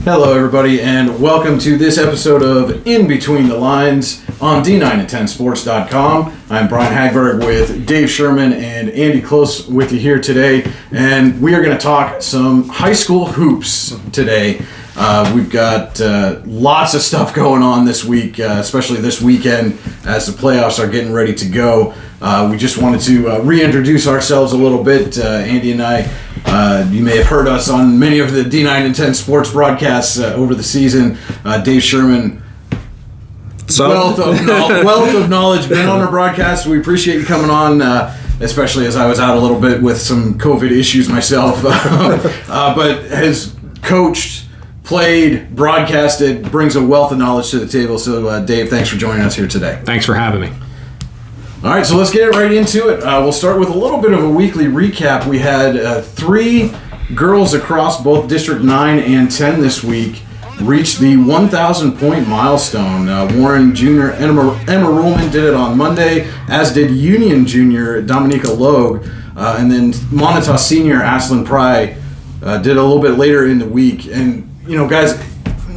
Hello, everybody, and welcome to this episode of In Between the Lines on D9and10sports.com. I'm Brian Hagberg with Dave Sherman and Andy Close with you here today, and we are going to talk some high school hoops today. We've got lots of stuff going on this week, especially this weekend as the playoffs are getting ready to go. We just wanted to reintroduce ourselves a little bit. Andy and I, you may have heard us on many of the D9 and 10 sports broadcasts over the season. Dave Sherman, wealth of knowledge, been on our broadcast. We appreciate you coming on, especially as I was out a little bit with some COVID issues myself. But has coached, played, broadcasted, brings a wealth of knowledge to the table. So, Dave, thanks for joining us here today. Thanks for having me. All right, so let's get right into it. We'll start with a little bit of a weekly recap. We had three girls across both District 9 and 10 this week reach the 1,000-point milestone. Warren Jr. Emma Ruhlman did it on Monday, as did Union Jr. Dominica Logue, and then Monitas Senior Aslan Pry did a little bit later in the week. And, you know, guys,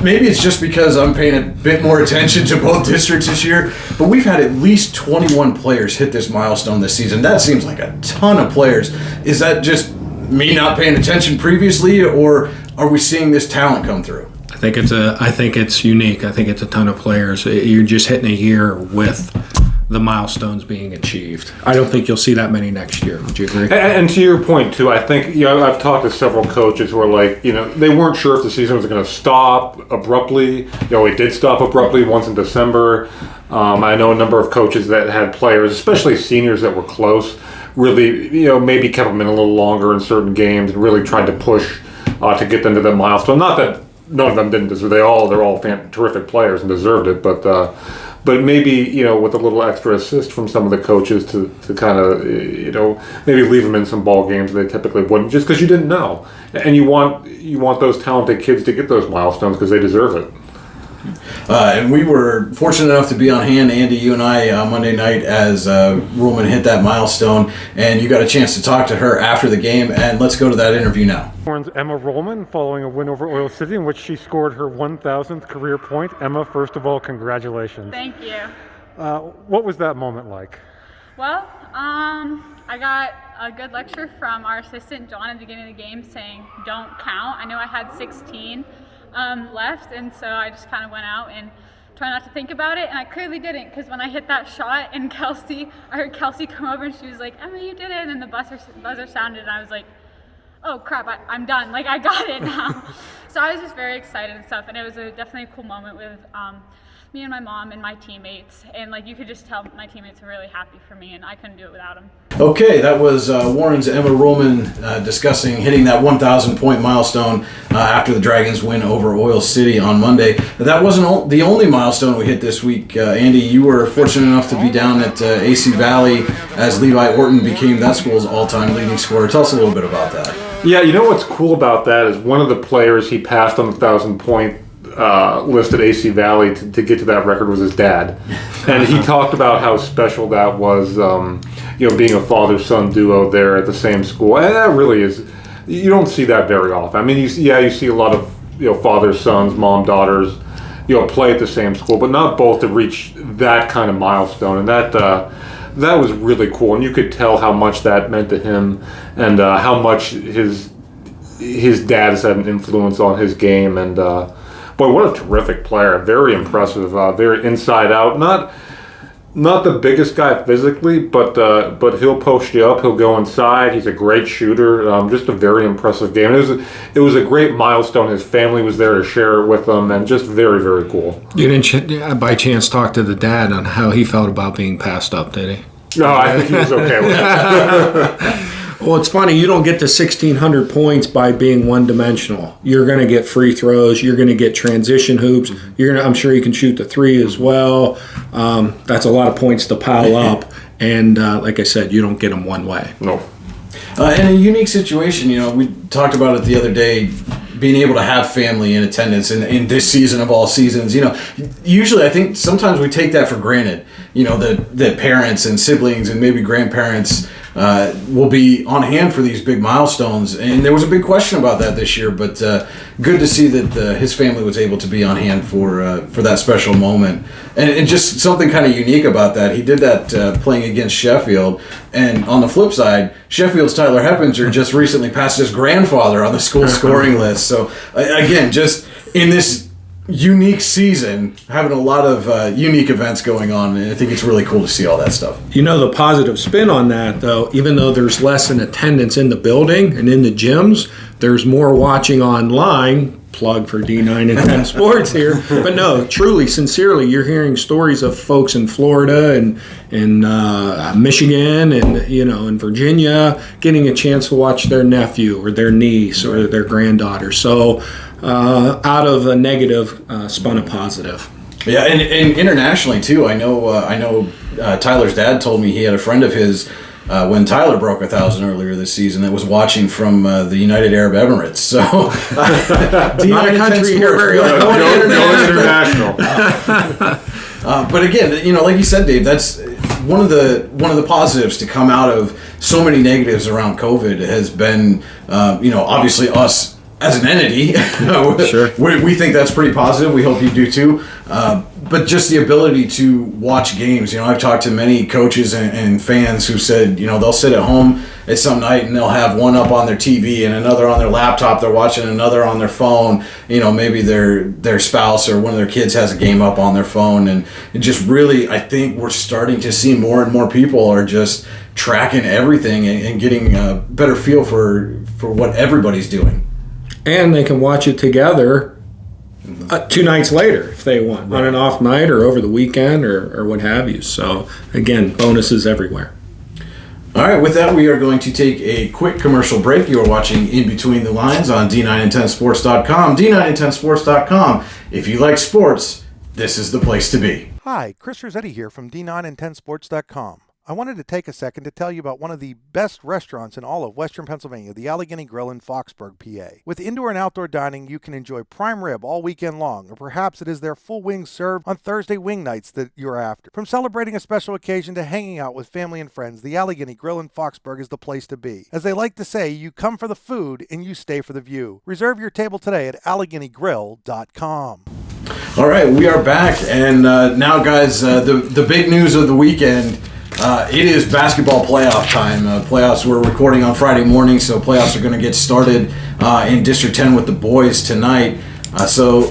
maybe it's just because I'm paying a bit more attention to both districts this year, but we've had at least 21 players hit this milestone this season. That seems like a ton of players. Is that just me not paying attention previously, or are we seeing this talent come through? I think it's unique. I think it's a ton of players. You're just hitting a year with the milestones being achieved. I don't think you'll see that many next year. Would you agree? And to your point too, I think, you know, I've talked to several coaches who are like, you know, they weren't sure if the season was going to stop abruptly. You know, it did stop abruptly once in December. I know a number of coaches that had players, especially seniors that were close, really, you know, maybe kept them in a little longer in certain games and really tried to push to get them to the milestone. Not that none of them didn't deserve. They're all terrific players and deserved it, but maybe, you know, with a little extra assist from some of the coaches to kind of, you know, maybe leave them in some ball games they typically wouldn't, just because you didn't know. And you want those talented kids to get those milestones because they deserve it. And we were fortunate enough to be on hand, Andy, you and I, Monday night as Ruhlman hit that milestone, and you got a chance to talk to her after the game, and let's go to that interview now. Warren's Emma Ruhlman following a win over Oil City in which she scored her 1,000th career point. Emma, first of all, congratulations. Thank you. What was that moment like? Well, I got a good lecture from our assistant, John, at the beginning of the game saying, don't count. I know I had 16 left, and so I just kind of went out and tried not to think about it, and I clearly didn't, because when I hit that shot and I heard Kelsey come over and she was like, Emma, you did it, and then the buzzer sounded, and I was like, oh crap, I'm done, like I got it now. So I was just very excited and stuff, and it was definitely a cool moment with me and my mom and my teammates, and like you could just tell my teammates were really happy for me, and I couldn't do it without them. Okay, that was Warren's Emma Ruhlman discussing hitting that 1,000-point milestone after the Dragons win over Oil City on Monday. But that wasn't the only milestone we hit this week. Andy, you were fortunate enough to be down at AC Valley as Levi Orton became that school's all-time leading scorer. Tell us a little bit about that. Yeah, you know what's cool about that is one of the players he passed on the 1,000-point list at AC Valley to get to that record was his dad. And he talked about how special that was, you know, being a father-son duo there at the same school. And that really is, you don't see that very often. I mean, you see a lot of, you know, fathers-sons, mom-daughters, you know, play at the same school, but not both to reach that kind of milestone. And that was really cool. And you could tell how much that meant to him and how much his dad has had an influence on his game. And boy, what a terrific player! Very impressive, very inside out. Not the biggest guy physically, but he'll post you up. He'll go inside. He's a great shooter. Just a very impressive game. It was a great milestone. His family was there to share it with them, and just very, very cool. You didn't by chance talk to the dad on how he felt about being passed up, did he? No, I think he was okay with it. Well, it's funny. You don't get to 1,600 points by being one-dimensional. You're going to get free throws. You're going to get transition hoops. I'm sure you can shoot the three as well. That's a lot of points to pile up. And like I said, you don't get them one way. No. In a unique situation, you know, we talked about it the other day, being able to have family in attendance in this season of all seasons. You know, usually I think sometimes we take that for granted, you know, that parents and siblings and maybe grandparents will be on hand for these big milestones. And there was a big question about that this year, but good to see that his family was able to be on hand for that special moment. And just something kind of unique about that, he did that playing against Sheffield. And on the flip side, Sheffield's Tyler Heppinger just recently passed his grandfather on the school scoring list. So again, just in this unique season, having a lot of unique events going on, and I think it's really cool to see all that stuff. You know, the positive spin on that, though, even though there's less in attendance in the building and in the gyms, there's more watching online. Plug for D9 and 10 Sports here. But no, truly, sincerely, you're hearing stories of folks in Florida and in Michigan and, you know, in Virginia getting a chance to watch their nephew or their niece or their granddaughter. So out of a negative, spun a positive. Yeah, and internationally, too. I know Tyler's dad told me he had a friend of his when Tyler broke 1,000 earlier this season that was watching from the United Arab Emirates. So not a country here very international. But again, you know, like you said, Dave, that's one of the positives to come out of so many negatives around COVID has been, you know, obviously us as an entity. Sure. We think that's pretty positive. We hope you do too. But just the ability to watch games. You know, I've talked to many coaches and fans who said, you know, they'll sit at home at some night and they'll have one up on their TV and another on their laptop. They're watching another on their phone. You know, maybe their spouse or one of their kids has a game up on their phone. And it just really, I think we're starting to see more and more people are just tracking everything and getting a better feel for what everybody's doing. And they can watch it together 2 nights later if they want, on an off night or over the weekend or what have you. So, again, bonuses everywhere. All right, with that, we are going to take a quick commercial break. You are watching In Between the Lines on D9and10sports.com. D9and10sports.com. If you like sports, this is the place to be. Hi, Chris Rossetti here from D9and10sports.com. I wanted to take a second to tell you about one of the best restaurants in all of Western Pennsylvania, the Allegheny Grill in Foxburg, PA. With indoor and outdoor dining, you can enjoy prime rib all weekend long, or perhaps it is their full wings served on Thursday wing nights that you're after. From celebrating a special occasion to hanging out with family and friends, the Allegheny Grill in Foxburg is the place to be. As they like to say, you come for the food and you stay for the view. Reserve your table today at AlleghenyGrill.com. All right, we are back, and now, guys, the big news of the weekend. It is basketball playoff time. Playoffs, we're recording on Friday morning, so playoffs are going to get started in District 10 with the boys tonight. So,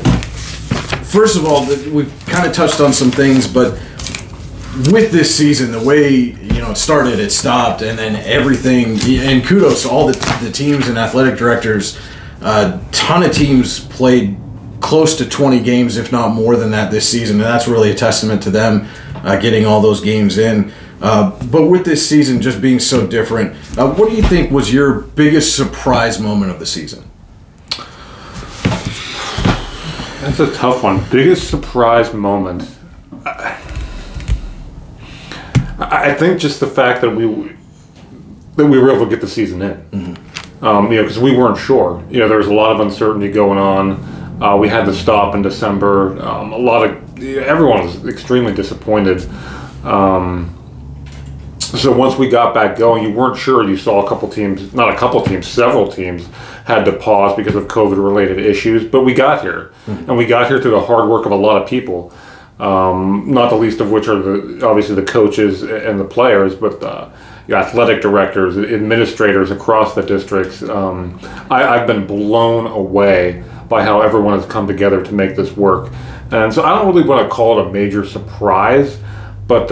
first of all, we've kind of touched on some things, but with this season, the way, you know, it started, it stopped, and then everything, and kudos to all the teams and athletic directors. A ton of teams played close to 20 games, if not more than that this season, and that's really a testament to them getting all those games in. But with this season just being so different, what do you think was your biggest surprise moment of the season? That's a tough one. Biggest surprise moment. I think just the fact that we were able to get the season in. Mm-hmm. You know, because we weren't sure. You know, there was a lot of uncertainty going on. We had to stop in December. Everyone was extremely disappointed. So once we got back going, you weren't sure. You saw several teams had to pause because of COVID-related issues. But we got here, and we got here through the hard work of a lot of people. Not the least of which are obviously the coaches and the players, but the athletic directors, administrators across the districts. I've been blown away by how everyone has come together to make this work. And so I don't really want to call it a major surprise, but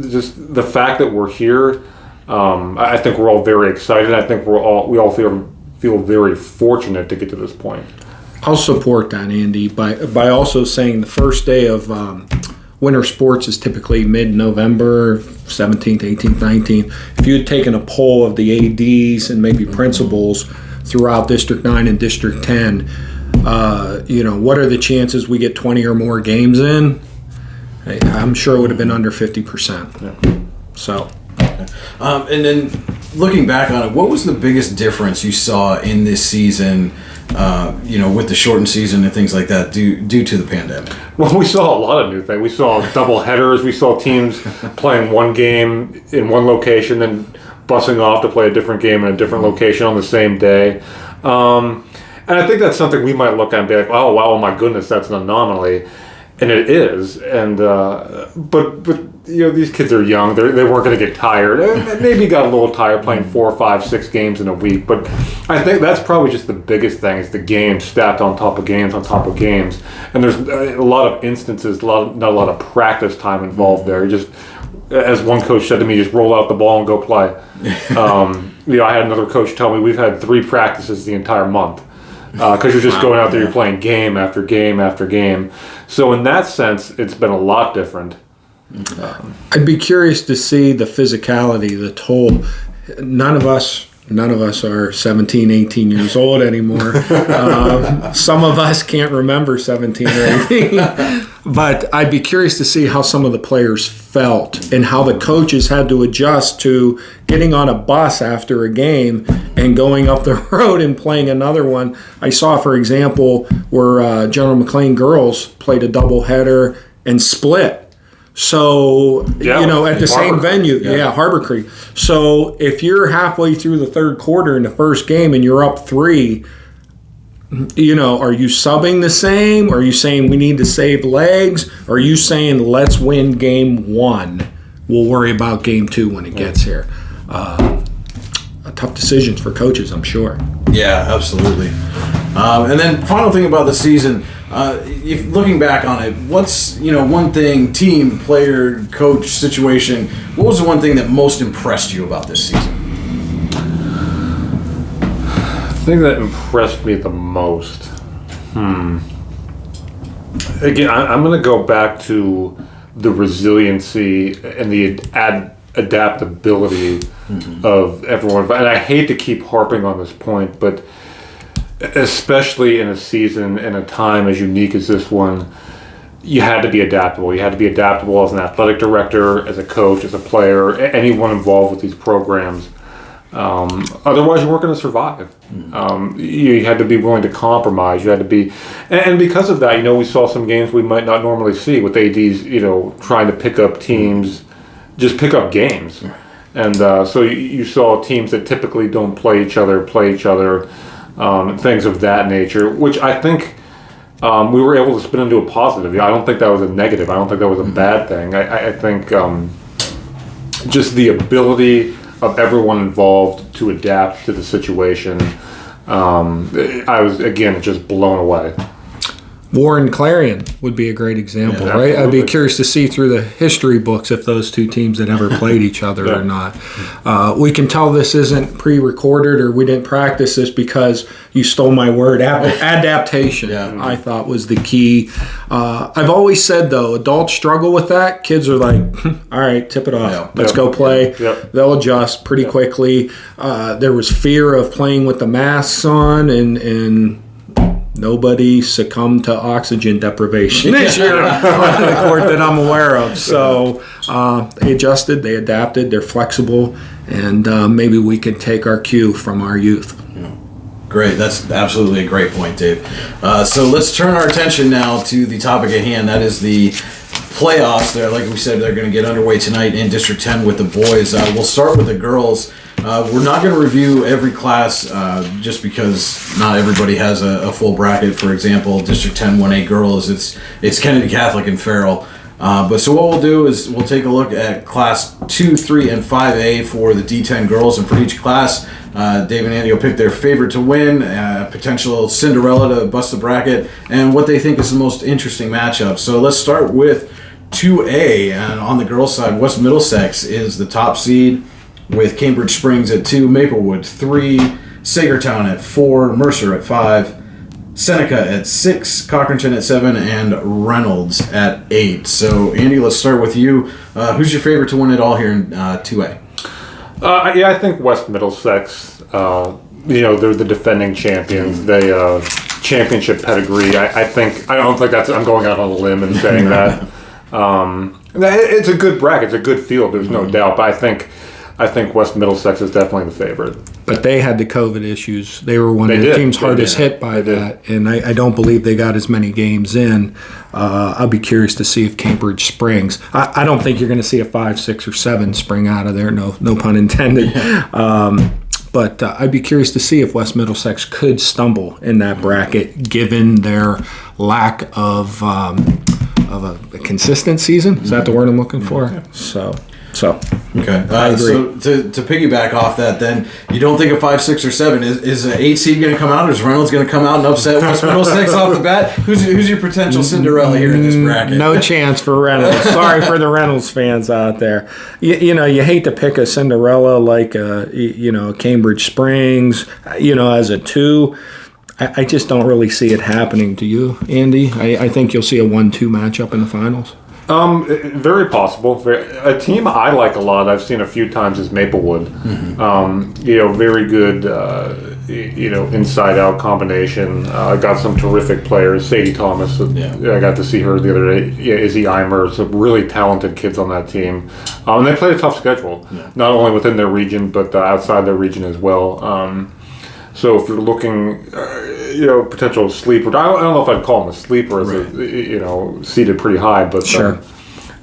just the fact that we're here, I think we're all very excited. I think we all feel very fortunate to get to this point. I'll support that, Andy, by also saying the first day of winter sports is typically mid-November, 17th, 18th, 19th. If you had taken a poll of the ADs and maybe principals throughout District 9 and District 10, what are the chances we get 20 or more games in? I'm sure it would have been under 50%. Yeah. So, and then looking back on it, what was the biggest difference you saw in this season? With the shortened season and things like that, due to the pandemic. Well, we saw a lot of new things. We saw double headers. We saw teams playing one game in one location, then busing off to play a different game in a different location on the same day. And I think that's something we might look at and be like, oh, wow, my goodness, that's an anomaly. And it is. And but these kids are young. They weren't going to get tired. Maybe got a little tired playing 4, 5, 6 games in a week. But I think that's probably just the biggest thing is the games stacked on top of games on top of games. And there's a lot of instances, not a lot of practice time involved there. Just, as one coach said to me, just roll out the ball and go play. I had another coach tell me we've had 3 practices the entire month. Because you're just going out there, you're playing game after game after game. So in that sense, it's been a lot different. I'd be curious to see the physicality, the toll. None of us are 17, 18 years old anymore. Some of us can't remember 17 or 18. But I'd be curious to see how some of the players felt and how the coaches had to adjust to getting on a bus after a game and going up the road and playing another one. I saw, for example, where General McLean girls played a doubleheader and split. So, at the same venue. Yeah, Harbor Creek. So if you're halfway through the third quarter in the first game and you're up 3, are you subbing the same? Are you saying we need to save legs? Or are you saying let's win game 1? We'll worry about game 2 when it gets here. Tough decisions for coaches, I'm sure. Yeah, absolutely. And then final thing about the season, if looking back on it, what's one thing, team, player, coach situation, what was the one thing that most impressed you about this season? The thing that impressed me the most, again, I'm going to go back to the resiliency and the adaptability of everyone. And I hate to keep harping on this point, but especially in a season and a time as unique as this one, you had to be adaptable. You had to be adaptable as an athletic director, as a coach, as a player, anyone involved with these programs. Otherwise, you weren't going to survive. You had to be willing to compromise. You had to be, and because of that, we saw some games we might not normally see with ADs, trying to pick up teams, just pick up games, and so you saw teams that typically don't play each other, things of that nature, which I think we were able to spin into a positive. I don't think that was a negative. I don't think that was a bad thing. I think just the ability of everyone involved to adapt to the situation. I was, again, just blown away. Warren Clarion would be a great example, right? Absolutely. I'd be curious to see through the history books if those two teams had ever played each other or not. We can tell this isn't pre-recorded or we didn't practice this because you stole my word. Adaptation, I thought, was the key. I've always said, though, adults struggle with that. Kids are like, all right, tip it off. Let's go play. They'll adjust pretty quickly. There was fear of playing with the masks on and nobody succumbed to oxygen deprivation this year on the court that I'm aware of. So they adjusted, they adapted, they're flexible, and maybe we can take our cue from our youth. Great. That's absolutely a great point, Dave. So let's turn our attention now to the topic at hand. That is the playoffs. Like we said, they're going to get underway tonight in District 10 with the boys. We'll start with the girls. We're not going to review every class just because not everybody has a full bracket. For example, District 10 1A girls, it's Kennedy Catholic and Farrell. But so what we'll do is we'll take a look at Class 2, 3, and 5A for the D10 girls. And for each class, Dave and Andy will pick their favorite to win, potential Cinderella to bust the bracket, and what they think is the most interesting matchup. So let's start with 2A. And on the girls' side, West Middlesex is the top seed, with Cambridge Springs at 2, Maplewood 3, Sagertown at 4, Mercer at 5, Seneca at 6, Cochranton at 7, and Reynolds at 8. So, Andy, let's start with you. Who's your favorite to win it all here in 2A? I think West Middlesex. They're the defending champions. They championship pedigree. I don't think that's. I'm going out on a limb and saying that. It's a good bracket. It's a good field. There's no doubt. But I think West Middlesex is definitely the favorite. But they had the COVID issues. They were one of the teams hardest hit by that, and I don't believe they got as many games in. I'll be curious to see if Cambridge springs. I don't think you're going to see a 5, 6, or 7 spring out of there. No pun intended. But I'd be curious to see if West Middlesex could stumble in that bracket, given their lack of a consistent season. Is that the word I'm looking for? Yeah. So okay. I agree. So to piggyback off that, then you don't think a 5, 6, or 7 is an 8 seed going to come out, or is Reynolds going to come out and upset West Middlesex off the bat? Who's your potential Cinderella here in this bracket? No chance for Reynolds. Sorry for the Reynolds fans out there. You hate to pick a Cinderella like Cambridge Springs, as a 2. I just don't really see it happening. Do you, Andy? I think you'll see a 1-2 matchup in the finals. Very possible. A team I like a lot, I've seen a few times, is Maplewood. Very good, inside-out combination. Got some terrific players. Sadie Thomas, I got to see her the other day. Izzy Eimer, some really talented kids on that team. And they play a tough schedule, not only within their region, but outside their region as well. So if you're looking, potential sleeper, I don't know if I'd call them a sleeper, as seated pretty high, but sure.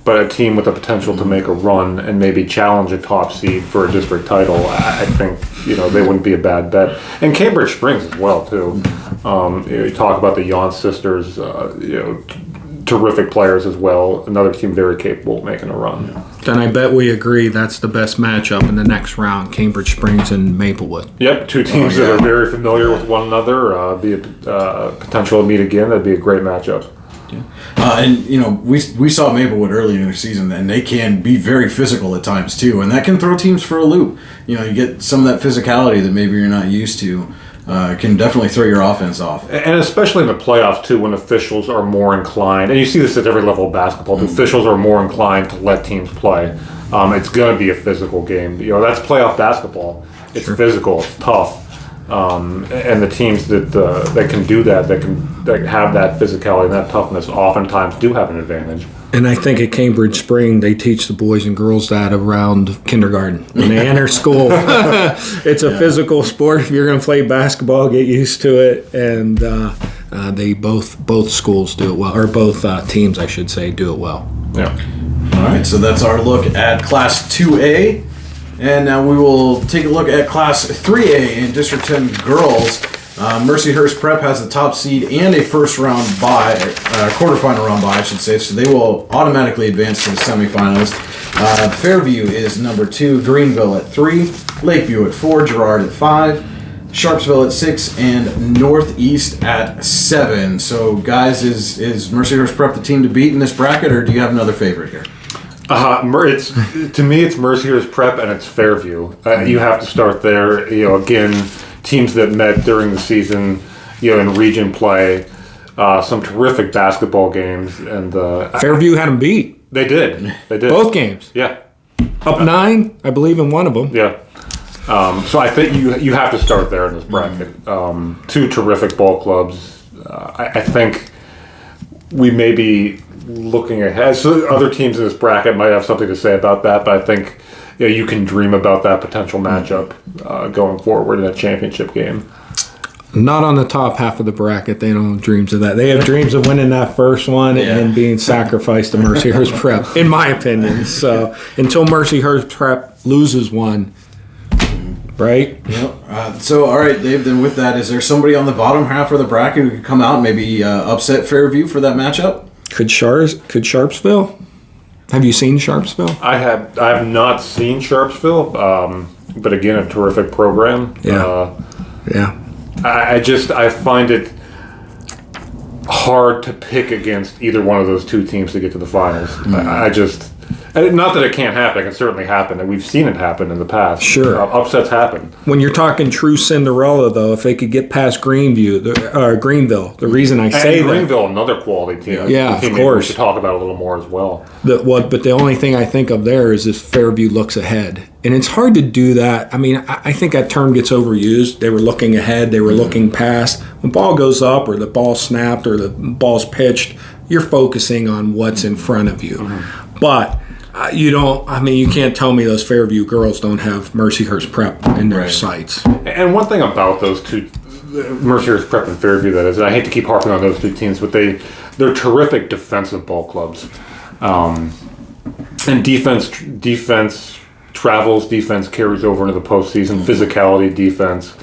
But a team with the potential to make a run and maybe challenge a top seed for a district title, I think they wouldn't be a bad bet. And Cambridge Springs as well too. You talk about the Yon sisters, terrific players as well. Another team very capable of making a run. Then I bet we agree that's the best matchup in the next round, Cambridge Springs and Maplewood. Yep, 2 teams that are very familiar with one another. Be a potential to meet again. That'd be a great matchup. We saw Maplewood early in the season, and they can be very physical at times too, and that can throw teams for a loop. You get some of that physicality that maybe you're not used to. Can definitely throw your offense off. And especially in the playoffs, too, when officials are more inclined, and you see this at every level of basketball, the officials are more inclined to let teams play. It's going to be a physical game. That's playoff basketball. It's physical, it's tough. And the teams that can do that have that physicality and that toughness, oftentimes do have an advantage. And I think at Cambridge Spring, they teach the boys and girls that around kindergarten. When they enter school, it's a physical sport. If you're going to play basketball, get used to it. And they both schools do it well, or both teams, I should say, do it well. Yeah. All right, so that's our look at Class 2A. And now we will take a look at Class 3A in District 10 girls. Mercyhurst Prep has the top seed and a quarterfinal round bye, I should say, so they will automatically advance to the semifinals. Fairview is number 2, Greenville at 3, Lakeview at 4, Girard at 5, Sharpsville at 6, and Northeast at 7. So, guys, is Mercyhurst Prep the team to beat in this bracket, or do you have another favorite here? To me, it's Mercyhurst Prep and it's Fairview. You have to start there. Again, teams that met during the season, in region play, some terrific basketball games, and Fairview had them beat. They did. Both games. Yeah. Up 9, I believe, in one of them. Yeah. So I think you have to start there in this bracket. 2 terrific ball clubs. I think we may be looking ahead. So other teams in this bracket might have something to say about that, but I think you can dream about that potential matchup going forward in a championship game. Not on the top half of the bracket. They don't have dreams of that. They have dreams of winning that first one and being sacrificed to Mercyhurst Prep, in my opinion. So until Mercyhurst Prep loses one, right? Yep. So, all right, Dave, then with that, is there somebody on the bottom half of the bracket who could come out and maybe upset Fairview for that matchup? Could Sharpsville? Have you seen Sharpsville? I have not seen Sharpsville, but again, a terrific program. Yeah. I find it hard to pick against either one of those 2 teams to get to the finals. Not that it can't happen. It can certainly happen, and we've seen it happen in the past. Sure. Upsets happen. When you're talking true Cinderella, though, if they could get past Greenville, the reason I say that... Greenville, another quality team. Yeah, of course. We should talk about a little more as well. But the only thing I think of there is if Fairview looks ahead. And it's hard to do that. I mean, I think that term gets overused. They were looking ahead. They were looking past. When the ball goes up or the ball snapped or the ball's pitched, you're focusing on what's in front of you. But You can't tell me those Fairview girls don't have Mercyhurst Prep in their sights. And one thing about those two, Mercyhurst Prep and Fairview, that is, and I hate to keep harping on those two teams, but they're terrific defensive ball clubs. And defense travels, defense carries over into the postseason, physicality, defense,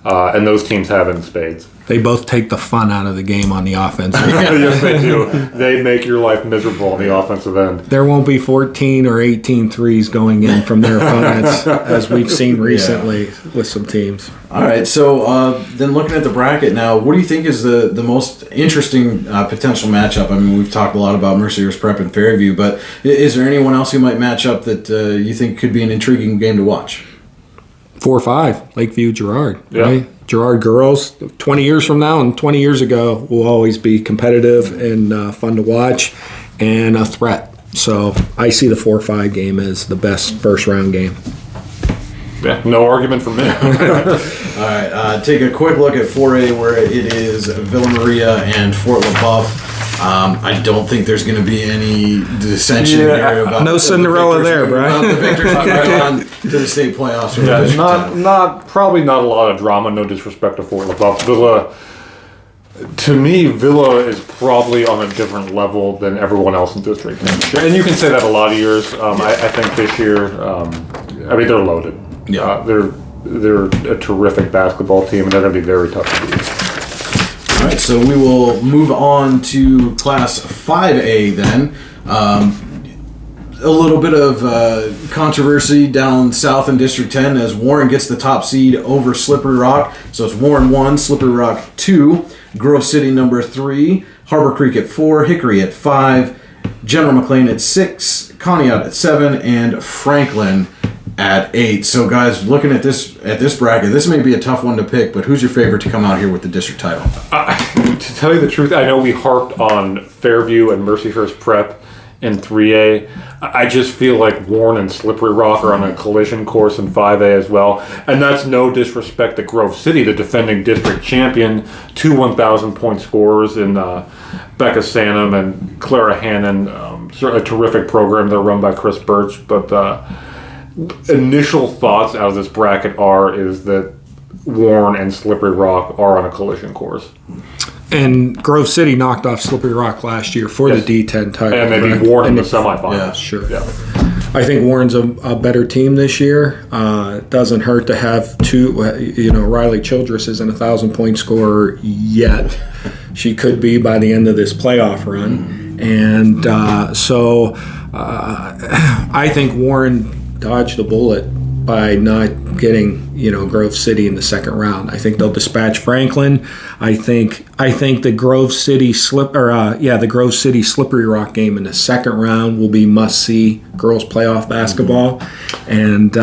and those teams have it in spades. They both take the fun out of the game on the offensive end. Yes, they do. They make your life miserable on the offensive end. There won't be 14 or 18 threes going in from their opponents, as we've seen recently with some teams. All right, so then looking at the bracket now, what do you think is the most interesting potential matchup? I mean, we've talked a lot about Mercyhurst Prep and Fairview, but is there anyone else who might match up that you think could be an intriguing game to watch? 4-5, Lakeview Girard, Yeah. right? Girard girls, 20 years from now and 20 years ago, will always be competitive and fun to watch and a threat. So I see the 4-5 game as the best first-round game. Yeah, no argument from me. All right, take a quick look at 4A, where it is Villa Maria and Fort LaBeouf. I don't think there's going to be any dissension here about no Cinderella there, Brian. About the victors moving on to the state playoffs. For the Yeah, district probably not a lot of drama. No disrespect to Fort LaBeouf. Villa, to me, Villa is probably on a different level than everyone else in District 10. And you can say that a lot of years. I think this year, they're loaded. Yeah. They're a terrific basketball team, and they're going to be very tough to beat. All right, so we will move on to Class 5A then. A little bit of controversy down south in District 10 as Warren gets the top seed over Slippery Rock. So it's Warren 1, Slippery Rock 2, Grove City number 3, Harbor Creek at 4, Hickory at 5, General McLean at 6, Conneaut at 7, and Franklin at 8. So guys, looking at this bracket, this may be a tough one to pick, but who's your favorite to come out here with the district title? To tell you the truth, I know we harped on Fairview and Mercyhurst Prep in 3A. I just feel like Warren and Slippery Rock are on a collision course in 5A as well. And that's no disrespect to Grove City, the defending district champion, 2 1,000-point scorers in Becca Sanum and Clara Hannon. A terrific program. They're run by Chris Birch. But initial thoughts out of this bracket is that Warren and Slippery Rock are on a collision course. And Grove City knocked off Slippery Rock last year for the D10 title. And they beat Warren in the semifinals. Yeah, sure. Yeah. I think Warren's a better team this year. It doesn't hurt to have two. Riley Childress isn't a 1,000-point scorer yet. She could be by the end of this playoff run. And so I think Warren dodged a bullet by not getting Grove City in the second round. I think they'll dispatch Franklin. I think the Grove City the Grove City Slippery Rock game in the second round will be must-see girls playoff basketball, and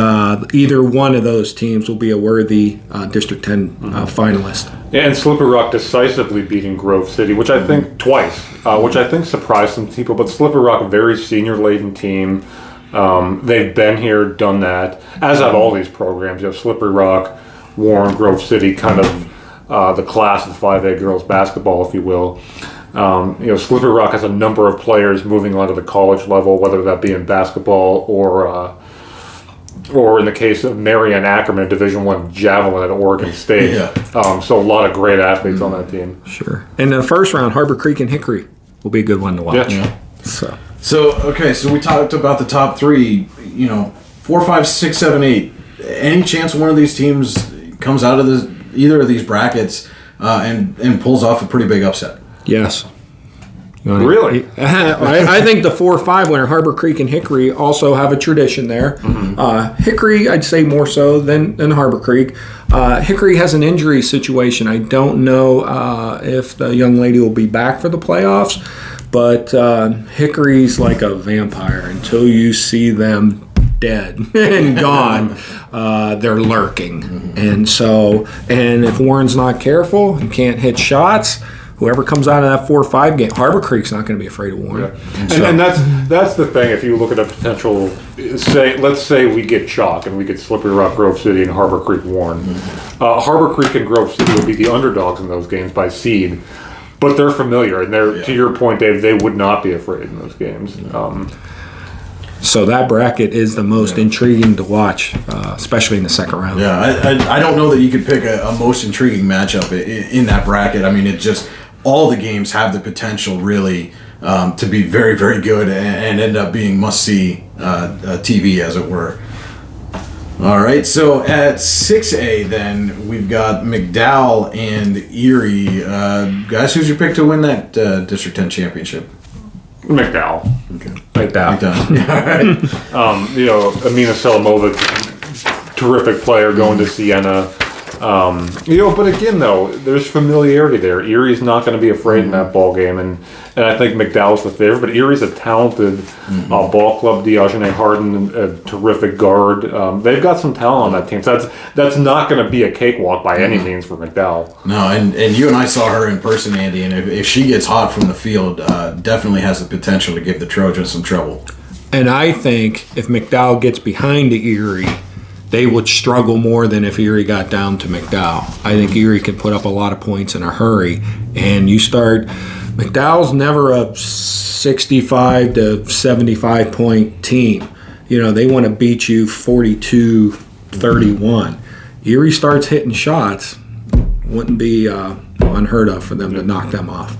either one of those teams will be a worthy District 10 finalist. And Slippery Rock decisively beating Grove City, which I think twice, which I think surprised some people. But Slippery Rock, a very senior-laden team. They've been here, done that, as have all these programs. You have Slippery Rock, Warren, Grove City, kind of the class of 5A girls basketball, if you will. Slippery Rock has a number of players moving on to the college level, whether that be in basketball or in the case of Marianne Ackerman, Division I javelin at Oregon State. So a lot of great athletes on that team. Sure. In the first round, Harbor Creek and Hickory will be a good one to watch. Yeah. So we talked about the top 3, 4, 5, 6, 7, 8. Any chance one of these teams comes out of either of these brackets and pulls off a pretty big upset? Yes. Really? I think the 4-5 winner, Harbor Creek and Hickory, also have a tradition there. Mm-hmm. Hickory, I'd say more so than Harbor Creek. Hickory has an injury situation. I don't know if the young lady will be back for the playoffs, but Hickory's like a vampire. Until you see them dead and gone, they're lurking. Mm-hmm. And if Warren's not careful and can't hit shots, whoever comes out of that 4-5 game, Harbor Creek's not going to be afraid of Warren. Yeah. And that's the thing. If you look at a potential, let's say we get chalk and we get Slippery Rock, Grove City, and Harbor Creek, Warren. Mm-hmm. Harbor Creek and Grove City would be the underdogs in those games by seed, but they're familiar, and to your point, Dave, they would not be afraid in those games. So that bracket is the most intriguing to watch, especially in the second round. Yeah, I don't know that you could pick a most intriguing matchup in that bracket. I mean, it just all the games have the potential really to be very, very good and end up being must-see TV, as it were. All right, so at 6A then, we've got McDowell and Erie. Guys, who's your pick to win that District 10 championship? McDowell. Okay. McDowell. Yeah, all right. Amina Selamovic, terrific player going to Siena. But again, though, there's familiarity there. Erie's not going to be afraid in that ball game, and I think McDowell's the favorite. But Erie's a talented ball club. Diogene Harden, a terrific guard. They've got some talent on that team. So that's not going to be a cakewalk by any means for McDowell. No, and you and I saw her in person, Andy, and if she gets hot from the field, definitely has the potential to give the Trojans some trouble. And I think if McDowell gets behind Erie, they would struggle more than if Erie got down to McDowell. I think Erie can put up a lot of points in a hurry. And McDowell's never a 65 to 75 point team. They want to beat you 42-31. Erie starts hitting shots, wouldn't be unheard of for them to knock them off.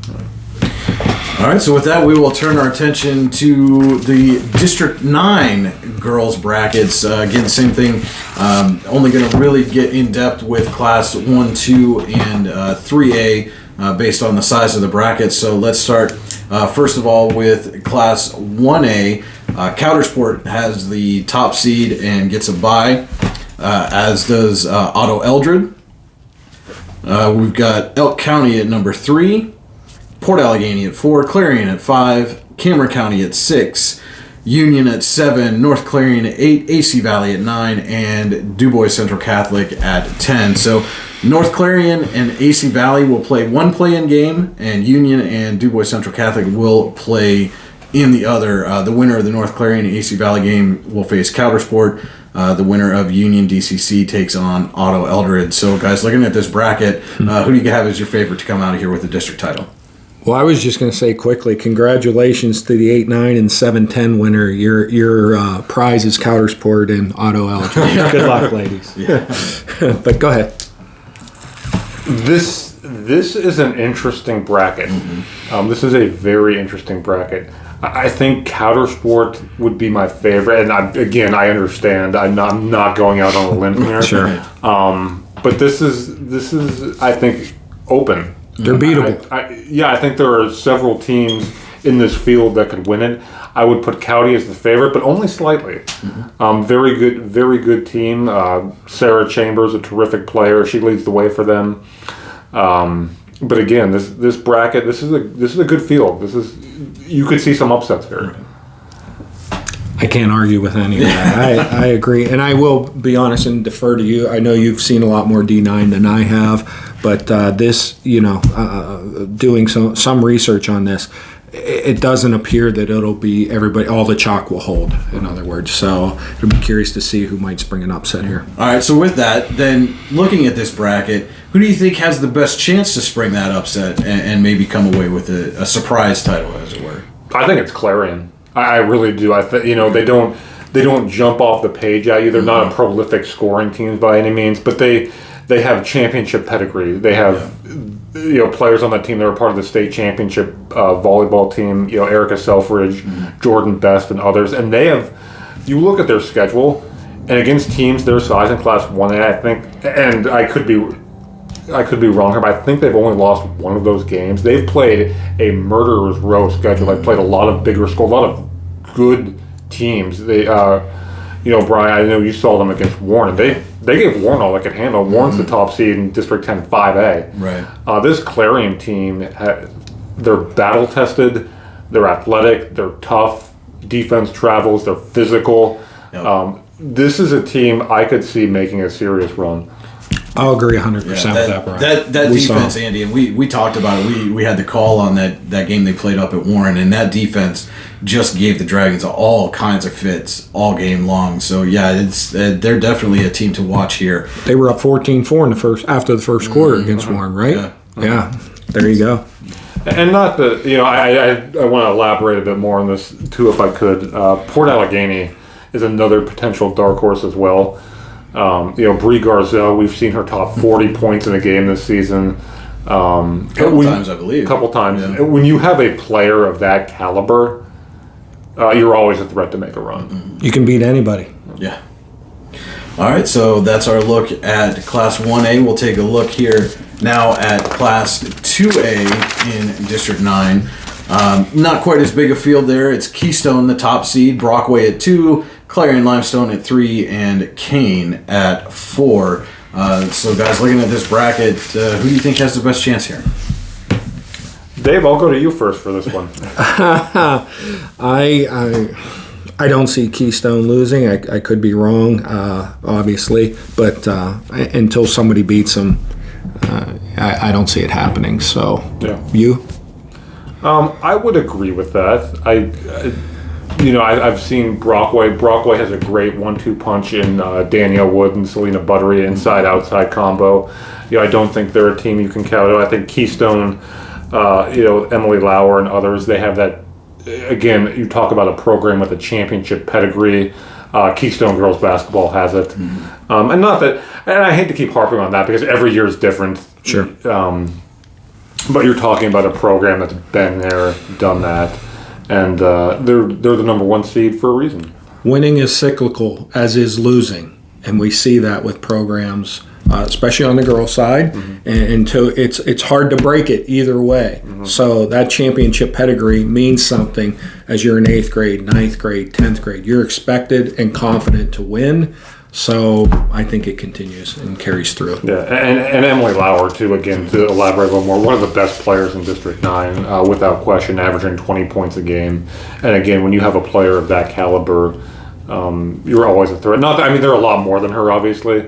All right, so with that, we will turn our attention to the District 9 girls brackets. Again, same thing. Only going to really get in depth with Class 1, 2, and 3A based on the size of the bracket. So let's start, first of all, with Class 1A. Coudersport has the top seed and gets a bye, as does Otto Eldred. We've got Elk County at number 3. Port Allegheny at 4, Clarion at 5, Cameron County at 6, Union at 7, North Clarion at 8, AC Valley at 9, and DuBois Central Catholic at 10. So North Clarion and AC Valley will play one play-in game, and Union and DuBois Central Catholic will play in the other. The winner of the North Clarion and AC Valley game will face Coudersport. The winner of Union DCC takes on Otto Eldred. So guys, looking at this bracket, who do you have as your favorite to come out of here with the district title? Well, I was just going to say quickly, congratulations to the 8-9 and 7-10 winner. Your prize is Coudersport and Otto Eldred. Good luck, ladies. Yeah. But go ahead. This is an interesting bracket. This is a very interesting bracket. I think Coudersport would be my favorite, and I understand. I'm not going out on a limb here. Sure. But this is I think open. They're beatable. I think there are several teams in this field that could win it. I would put County as the favorite, but only slightly. Very good team. Sarah Chambers, a terrific player. She leads the way for them. But again, this bracket, this is a good field. You could see some upsets here. I can't argue with any of that. I agree. And I will be honest and defer to you. I know you've seen a lot more D9 than I have, but doing some research on this, it doesn't appear that it'll be all the chalk will hold, in other words. So I'll be curious to see who might spring an upset here. All right, so with that, then looking at this bracket, who do you think has the best chance to spring that upset and maybe come away with a surprise title, as it were? I think it's Clarion. I really do. They don't jump off the page at you. They're not a prolific scoring team by any means, but they have championship pedigree. They have players on that team that are part of the state championship volleyball team. Erica Selfridge, Jordan Best, and others. And they have. You look at their schedule, and against teams their size in Class 1A, I think, and I could be wrong here, but I think they've only lost one of those games. They've played a murderer's row schedule. They've played a lot of bigger scores, a lot of good teams. They, Brian, I know you saw them against Warren. They gave Warren all they could handle. Warren's the top seed in District 10 5A. Right. This Clarion team, they're battle tested. They're athletic. They're tough. Defense travels. They're physical. Yep. This is a team I could see making a serious run. I'll agree 100% with that, Brian. That defense, Andy, and we talked about it. We had the call on that game they played up at Warren, and that defense just gave the Dragons all kinds of fits all game long. So yeah, they're definitely a team to watch here. They were up 14-4 after the first quarter against Warren, right? Yeah. There you go. And not that, I want to elaborate a bit more on this too, if I could. Port Allegheny is another potential dark horse as well. Brie Garzel, we've seen her top 40 points in a game this season. Couple times, I believe. Couple times. Yeah. When you have a player of that caliber, you're always a threat to make a run. You can beat anybody. Yeah. All right, so that's our look at Class 1A. We'll take a look here now at Class 2A in District 9. Not quite as big a field there. It's Keystone, the top seed, Brockway at 2, Clarion Limestone at 3, and Kane at 4. So, guys, looking at this bracket, who do you think has the best chance here? Dave, I'll go to you first for this one. I don't see Keystone losing. I could be wrong, obviously, but until somebody beats them, I don't see it happening. So, Yeah. You? I would agree with that. I've seen Brockway. Brockway has a great 1-2 punch in Danielle Wood and Selena Buttery inside-outside combo. I don't think they're a team you can count on. I think Keystone, Emily Lauer and others, they have that. Again, you talk about a program with a championship pedigree. Keystone girls basketball has it, and not that. And I hate to keep harping on that because every year is different. Sure. But you're talking about a program that's been there, done that, and they're the number 1 seed for a reason. Winning is cyclical, as is losing, and we see that with programs, especially on the girls' side. And so it's hard to break it either way. So that championship pedigree means something as you're in 8th grade, 9th grade, 10th grade. You're expected and confident to win. So I think it continues and carries through. Yeah, and Emily Lauer, too, again, to elaborate a little more, one of the best players in District 9, without question, averaging 20 points a game. And again, when you have a player of that caliber, you're always a threat. Not that, there are a lot more than her, obviously,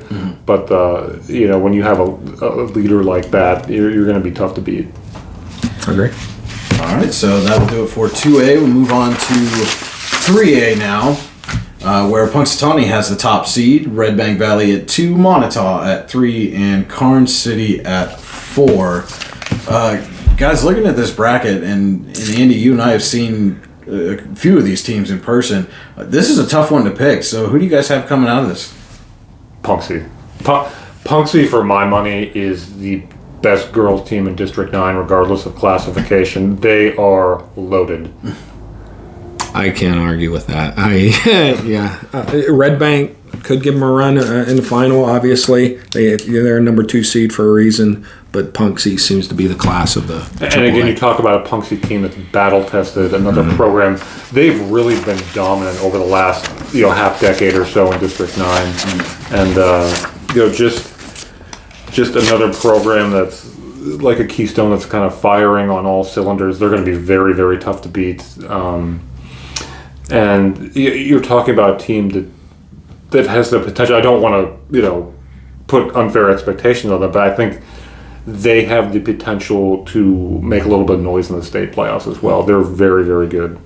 but when you have a leader like that, you're going to be tough to beat. Agree. All right, so that'll do it for 2A. We'll move on to 3A now, where Punxsutawney has the top seed, Red Bank Valley at 2, Montauk at 3, and Karnes City at 4. Guys, looking at this bracket, and Andy, you and I have seen a few of these teams in person. This is a tough one to pick. So who do you guys have coming out of this? Punxsutawney. Punxsutawney, for my money, is the best girls team in District 9, regardless of classification. They are loaded. I can't argue with that. Red Bank could give them a run in the final, obviously. They're a number 2 seed for a reason, but Punxsutawney seems to be the class of the And again, you talk about a Punxsutawney team that's battle-tested, another program. They've really been dominant over the last half decade or so in District 9. And just another program that's like a Keystone that's kind of firing on all cylinders. They're going to be very, very tough to beat. And you're talking about a team that has the potential. I don't want to, put unfair expectations on them, but I think they have the potential to make a little bit of noise in the state playoffs as well. They're very, very good.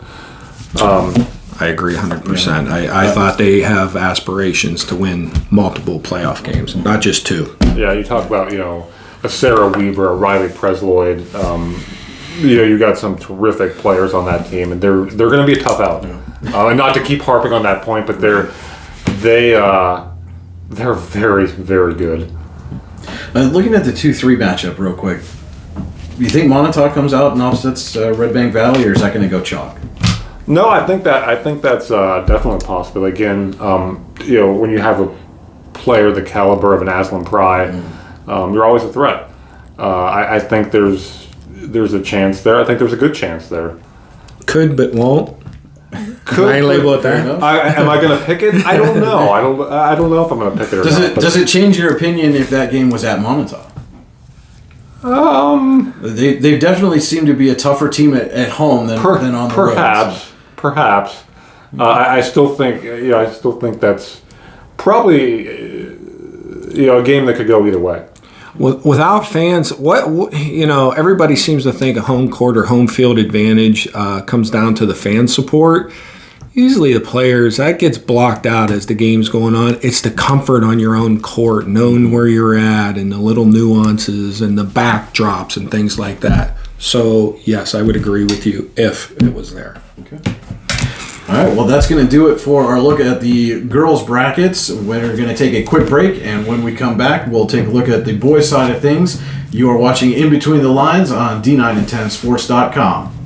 I agree 100%. I thought they have aspirations to win multiple playoff games, not just 2. Yeah, you talk about, a Sarah Weaver, a Riley Presloyd. You got some terrific players on that team, and they're going to be a tough out. And not to keep harping on that point, but they're very, very good. Looking at the 2-3 matchup real quick, do you think Montauk comes out and upsets Red Bank Valley, or is that going to go chalk? No, I think that's definitely possible. Again, when you have a player the caliber of an Aslan Pry, you're always a threat. I think there's a chance there. I think there's a good chance there. Could but won't. Could I label it that? Am I going to pick it? I don't know. I don't know if I'm going to pick it or not. Does it change your opinion if that game was at Montauk? They definitely seem to be a tougher team at home than on the road. Perhaps. I still think that's probably a game that could go either way. Without fans, everybody seems to think a home court or home field advantage comes down to the fan support. Usually the players, that gets blocked out as the game's going on. It's the comfort on your own court, knowing where you're at and the little nuances and the backdrops and things like that. So, yes, I would agree with you if it was there. Okay. All right, well, that's going to do it for our look at the girls' brackets. We're going to take a quick break, and when we come back, we'll take a look at the boys' side of things. You are watching In Between the Lines on D9and10sports.com.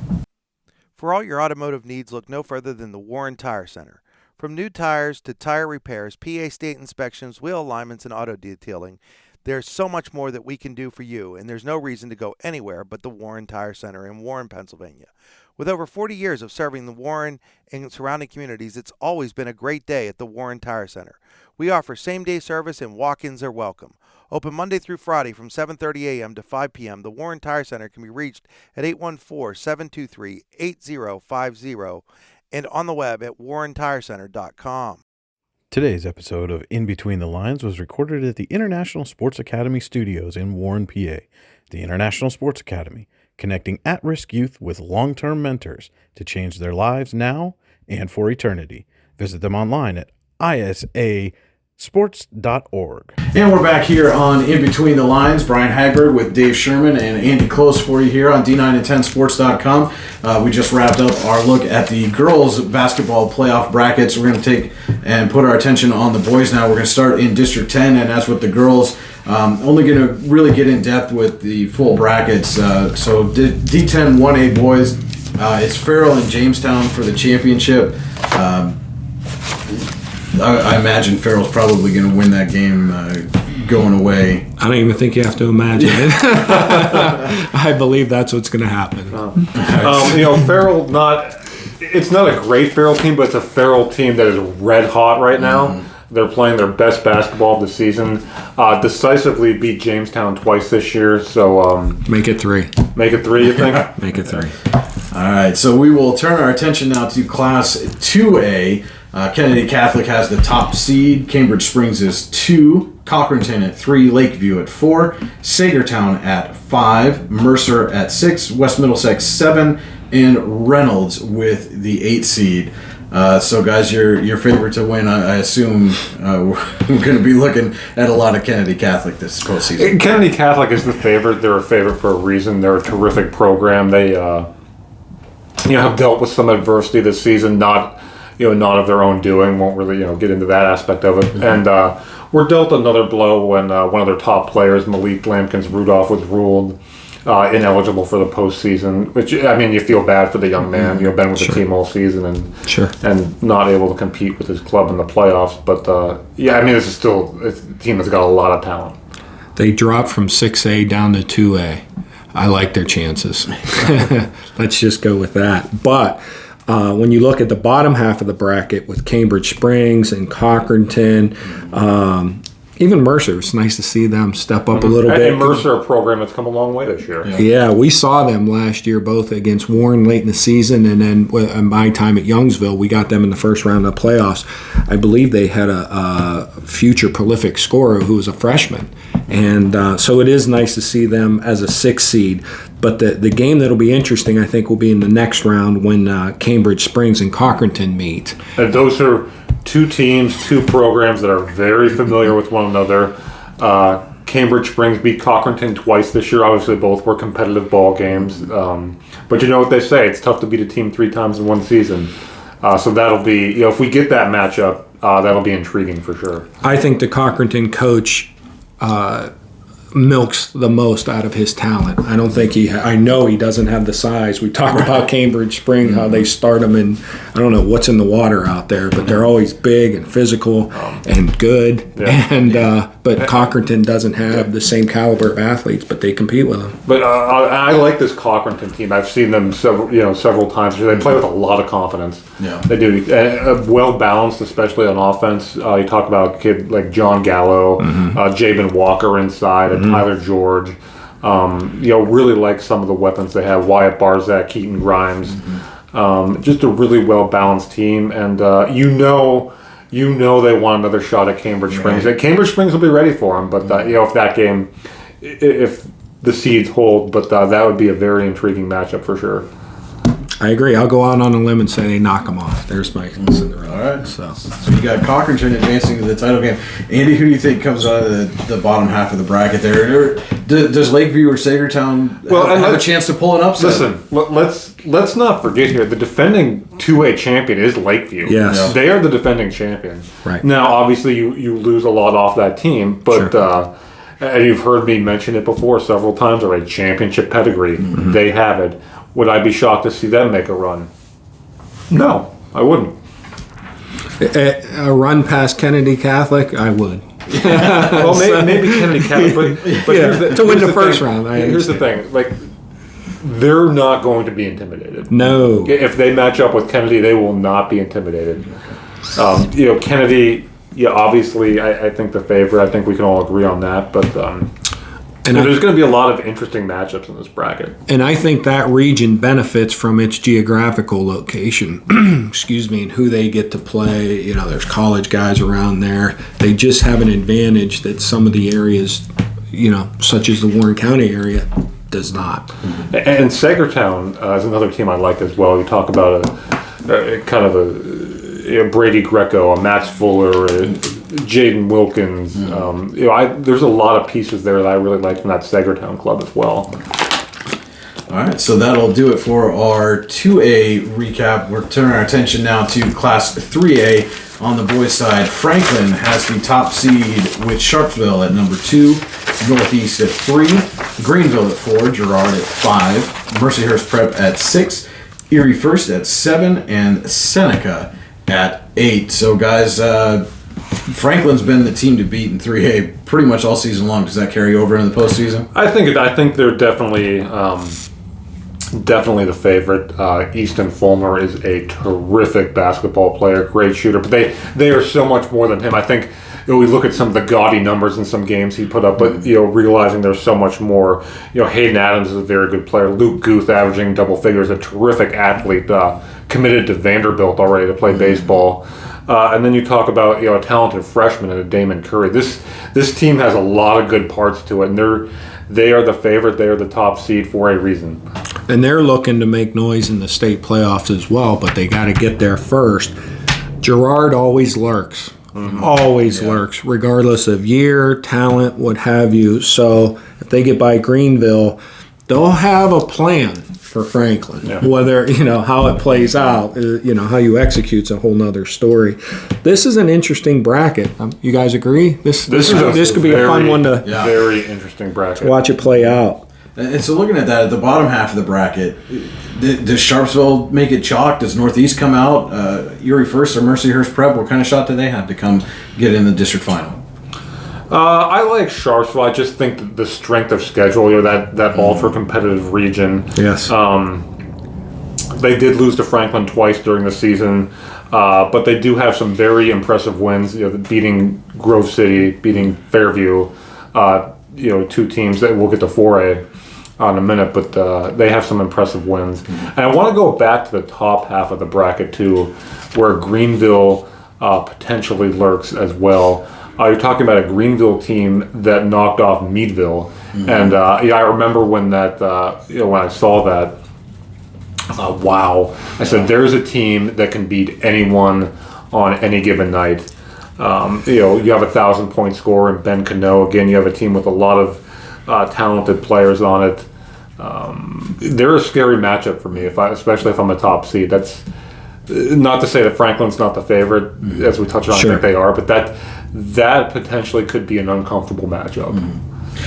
For all your automotive needs, look no further than the Warren Tire Center. From new tires to tire repairs, PA state inspections, wheel alignments, and auto detailing, there's so much more that we can do for you, and there's no reason to go anywhere but the Warren Tire Center in Warren, Pennsylvania. With over 40 years of serving the Warren and surrounding communities, it's always been a great day at the Warren Tire Center. We offer same-day service and walk-ins are welcome. Open Monday through Friday from 7:30 a.m. to 5 p.m., the Warren Tire Center can be reached at 814-723-8050 and on the web at warrentirecenter.com. Today's episode of In Between the Lines was recorded at the International Sports Academy Studios in Warren, PA. The International Sports Academy, connecting at-risk youth with long-term mentors to change their lives now and for eternity. Visit them online at isasports.org. And we're back here on In Between the Lines. Brian Hagberg with Dave Sherman and Andy Close for you here on D9and10sports.com. We just wrapped up our look at the girls' basketball playoff brackets. We're going to take and put our attention on the boys now. We're going to start in District 10, and that's with the girls. Only going to really get in depth with the full brackets. So D10 1A boys, it's Farrell and Jamestown for the championship. I imagine Farrell's probably going to win that game going away. I don't even think you have to imagine it. I believe that's what's going to happen. Farrell, it's not a great Farrell team, but it's a Farrell team that is red hot right now. Mm-hmm. They're playing their best basketball of the season. Decisively beat Jamestown twice this year. So make it 3. Make it 3, you think? Make it 3. All right, so we will turn our attention now to Class 2A. Kennedy Catholic has the top seed. Cambridge Springs is 2. Cochranton at 3. Lakeview at 4. Sagertown at 5. Mercer at 6. West Middlesex 7. And Reynolds with the 8 seed. So, guys, your favorite to win, I assume we're going to be looking at a lot of Kennedy Catholic this postseason. Kennedy Catholic is the favorite. They're a favorite for a reason. They're a terrific program. They have dealt with some adversity this season, not of their own doing. Won't really get into that aspect of it. Mm-hmm. And we're dealt another blow when one of their top players, Malik Lampkins-Rudolph, was ruled ineligible for the postseason, which, you feel bad for the young man, been with the team all season and not able to compete with his club in the playoffs. But, this is still a team that's got a lot of talent. They dropped from 6A down to 2A. I like their chances. Let's just go with that. But when you look at the bottom half of the bracket with Cambridge Springs and Cochranton, even Mercer, it's nice to see them step up a little bit. And Mercer, a program that's come a long way this year. Yeah, we saw them last year both against Warren late in the season, and then in my time at Youngsville, we got them in the first round of the playoffs. I believe they had a future prolific scorer who was a freshman. And so it is nice to see them as a 6 seed. But the game that'll be interesting, I think, will be in the next round when Cambridge Springs and Cochranton meet. And those are two teams, two programs that are very familiar with one another. Cambridge Springs beat Cochranton twice this year. Obviously, both were competitive ball games. But you know what they say, it's tough to beat a team 3 times in one season. So that'll be, if we get that matchup, that'll be intriguing for sure. I think the Cochranton coach milks the most out of his talent. I don't think I know he doesn't have the size. We talk about Cambridge Spring, how they start them in, I don't know what's in the water out there, but they're always big and physical and good. Yeah. But Cochranton doesn't have the same caliber of athletes, but they compete with them. But I like this Cochranton team. I've seen them several times. They play with a lot of confidence. Yeah, they do. Well balanced, especially on offense. You talk about a kid like John Gallo, Jabin Walker inside, and Tyler George. Really like some of the weapons they have. Wyatt Barzak, Keaton Grimes. Just a really well balanced team, and they want another shot at Cambridge Springs. Right. Cambridge Springs will be ready for them, but if that game, if the seeds hold, but that would be a very intriguing matchup for sure. I agree. I'll go out on a limb and say they knock them off. There's my Cinderella. All right. So you got Cochranton advancing to the title game. Andy, who do you think comes out of the bottom half of the bracket there? Does Lakeview or Sagertown have a chance to pull an upset? Listen, let's not forget here, the defending 2A champion is Lakeview. Yes. They are the defending champion. Right. Now, obviously, you lose a lot off that team, but and you've heard me mention it before several times already, championship pedigree. Mm-hmm. They have it. Would I be shocked to see them make a run? No, I wouldn't. A run past Kennedy Catholic, I would. Well, maybe Kennedy Catholic, but to win the first round. Here's the thing: like, they're not going to be intimidated. No. If they match up with Kennedy, they will not be intimidated. Kennedy. Yeah, obviously, I think the favorite. I think we can all agree on that. But there's going to be a lot of interesting matchups in this bracket. And I think that region benefits from its geographical location. Excuse me, and who they get to play. You know, there's college guys around there. They just have an advantage that some of the areas, you know, such as the Warren County area, does not. And Sagertown is another team I like as well. You talk about a kind of a Brady Greco, a Max Fuller, Jaden Wilkins. There's a lot of pieces there that I really like from that Sagertown club as well. All right, so that'll do it for our 2A recap. We're turning our attention now to Class 3A. On the boys' side, Franklin has the top seed with Sharpsville at number 2, Northeast at 3, Greenville at 4, Girard at 5, Mercyhurst Prep at 6, Erie First at 7, and Seneca at 8. So, guys, Franklin's been the team to beat in 3A pretty much all season long. Does that carry over in the postseason? I think they're definitely the favorite. Easton Fulmer is a terrific basketball player, great shooter, but they are so much more than him. I think we look at some of the gaudy numbers in some games he put up, but realizing there's so much more. Hayden Adams is a very good player. Luke Guth averaging double figures, a terrific athlete, committed to Vanderbilt already to play baseball. And then you talk about a talented freshman and a Damon Curry. This team has a lot of good parts to it, and they are the favorite. They are the top seed for a reason. And they're looking to make noise in the state playoffs as well, but they got to get there first. Girard always lurks. Mm-hmm. Always lurks, regardless of year, talent, what have you. So if they get by Greenville, they'll have a plan for Franklin. Yeah. Whether, how it plays out, how you execute's a whole nother story. This is an interesting bracket. You guys agree? This could be a fun one to very interesting bracket. Watch it play out. And so looking at that, at the bottom half of the bracket, does Sharpsville make it chalk? Does Northeast come out? Erie First or Mercyhurst Prep? What kind of shot do they have to come get in the district final? I like Sharpsville. I just think the strength of schedule, that ultra-competitive region. Yes. They did lose to Franklin twice during the season, but they do have some very impressive wins. Beating Grove City, beating Fairview. Two teams that we'll get to 4A in a minute, but they have some impressive wins. And I want to go back to the top half of the bracket too, where Greenville potentially lurks as well. You're talking about a Greenville team that knocked off Meadville, and I remember when that when I saw that, I thought, wow! I said, "There's a team that can beat anyone on any given night." You have a 1,000-point scorer in Ben Cano. Again, you have a team with a lot of talented players on it. They're a scary matchup for me, especially if I'm a top seed. That's not to say that Franklin's not the favorite, as we touched on. Sure. I think they are, but that potentially could be an uncomfortable matchup.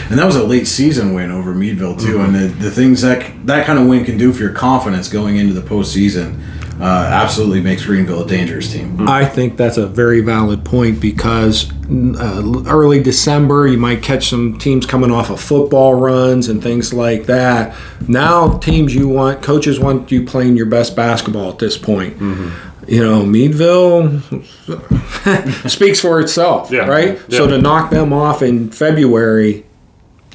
And that was a late season win over Meadville too, and the things that kind of win can do for your confidence going into the postseason absolutely makes Greenville a dangerous team. I think that's a very valid point because early December you might catch some teams coming off of football runs and things like that. Now coaches want you playing your best basketball at this point. Meadville speaks for itself, right? Yeah. So to knock them off in February,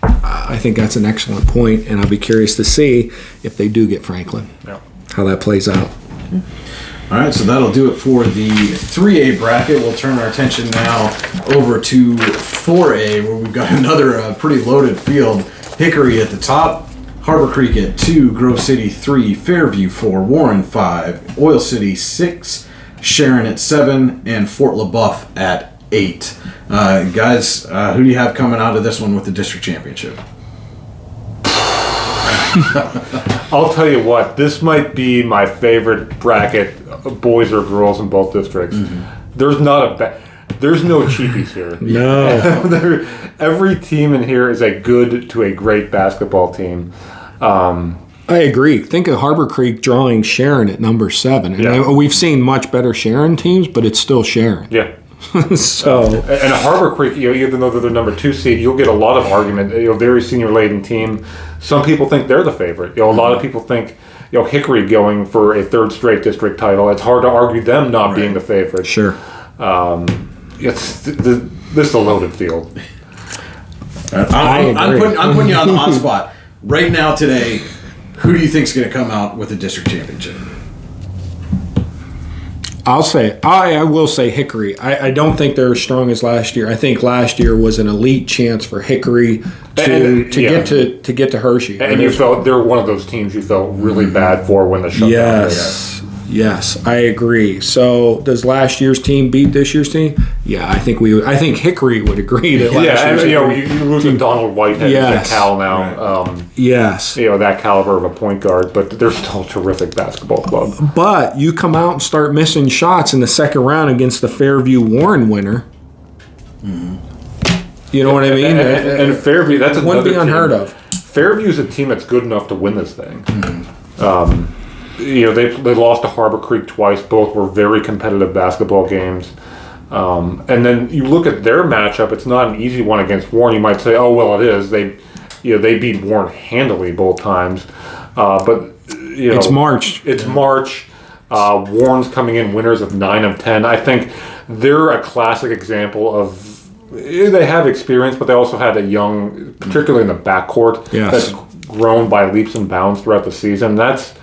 I think that's an excellent point, and I'll be curious to see if they do get Franklin, how that plays out. All right, so that'll do it for the 3A bracket. We'll turn our attention now over to 4A, where we've got another pretty loaded field. Hickory at the top, Harbor Creek at 2, Grove City 3, Fairview 4, Warren 5, Oil City 6, Sharon at 7, and Fort LaBeouf at 8. Guys, who do you have coming out of this one with the district championship? I'll tell you what, this might be my favorite bracket, boys or girls in both districts. There's no cheapies here. No. Every team in here is a good to a great basketball team. I agree. Think of Harbor Creek drawing Sharon at number 7. And we've seen much better Sharon teams, but it's still Sharon. Yeah. So and Harbor Creek, even though they're the number 2 seed, you'll get a lot of argument. Very senior laden team. Some people think they're the favorite. A lot of people think Hickory going for a 3rd straight district title. It's hard to argue them not being the favorite. Sure. This is a loaded field. I'm putting you on the hot spot right now today. Who do you think is going to come out with the district championship? I will say Hickory. I don't think they're as strong as last year. I think last year was an elite chance for Hickory to get to Hershey. And you felt they're one of those teams you felt really bad for when the shutdown. Yes, I agree. So does last year's team beat this year's team? Yeah, I think Hickory would agree that last year's you lose Donald Whitehead at Cal now. Yes. That caliber of a point guard, but they're still a terrific basketball club. But you come out and start missing shots in the second round against the Fairview Warren winner. You know what I mean? And Fairview, that's another wouldn't be unheard team. of. Fairview's a team that's good enough to win this thing. They lost to Harbor Creek twice. Both were very competitive basketball games. And then you look at their matchup. It's not an easy one against Warren. You might say, "Oh well, it is." They beat Warren handily both times. But it's March. It's March. Warren's coming in winners of 9 of 10. I think they're a classic example of. They have experience, but they also had a young, particularly in the backcourt, that's grown by leaps and bounds throughout the season. That's.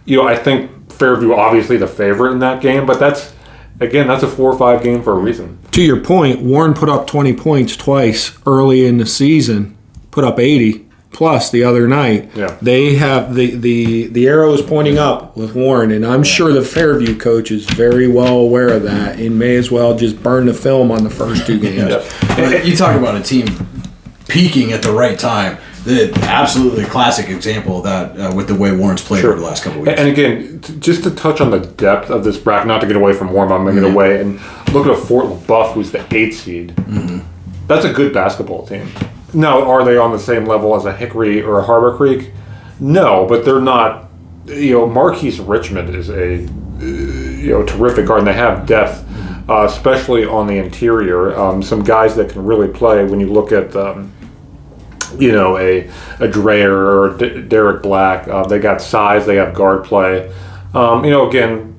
I think Fairview obviously the favorite in that game, but that's a 4 or 5 game for a reason. To your point, Warren put up 20 points twice early in the season, put up 80 plus the other night. Yeah. They have the arrow is pointing up with Warren, and I'm sure the Fairview coach is very well aware of that and may as well just burn the film on the first 2 games. You talk about a team peaking at the right time. The absolutely classic example of that with the way Warren's played over the last couple of weeks. And again, just to touch on the depth of this bracket, not to get away from Warren, but I'm going to get away and look at a Fort LaBeouf, who's the 8th seed. That's a good basketball team. Now, are they on the same level as a Hickory or a Harbor Creek? No, but they're not. Marquise Richmond is a terrific guard, and they have depth, especially on the interior. Some guys that can really play. When you look at a Dreyer or Derek Black. They got size. They have guard play. Again,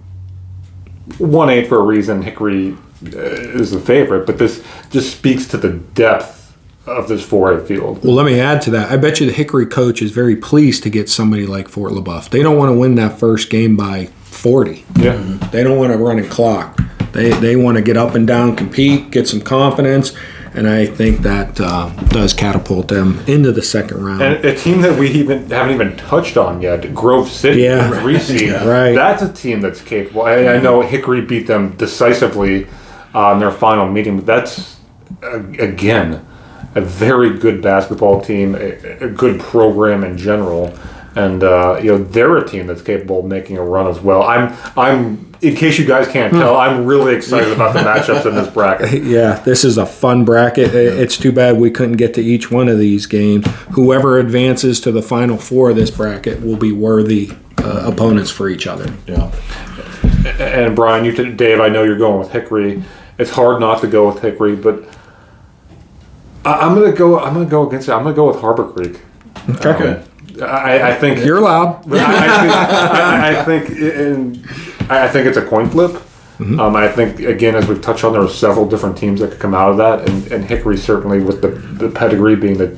1-8 for a reason. Hickory is the favorite, but this just speaks to the depth of this 4A field. Well, let me add to that. I bet you the Hickory coach is very pleased to get somebody like Fort LaBeouf. They don't want to win that first game by 40. Yeah. They don't want to run a clock. They want to get up and down, compete, get some confidence. And I think that does catapult them into the second round. And a team that we haven't even touched on yet, Grove City, the 3 seed. Right. That's a team that's capable. I know Hickory beat them decisively in their final meeting, but that's, again, a very good basketball team, a good program in general. And they're a team that's capable of making a run as well. I'm in case you guys can't tell, I'm really excited about the matchups in this bracket. Yeah, this is a fun bracket. It's too bad we couldn't get to each one of these games. Whoever advances to the final 4 of this bracket will be worthy opponents for each other. Yeah. And Brian, Dave, I know you're going with Hickory. It's hard not to go with Hickory, but I'm gonna go against it. I'm gonna go with Harbor Creek. Okay. I think you're allowed. I think it's a coin flip. I think, again, as we've touched on, there are several different teams that could come out of that, and Hickory certainly with the pedigree being the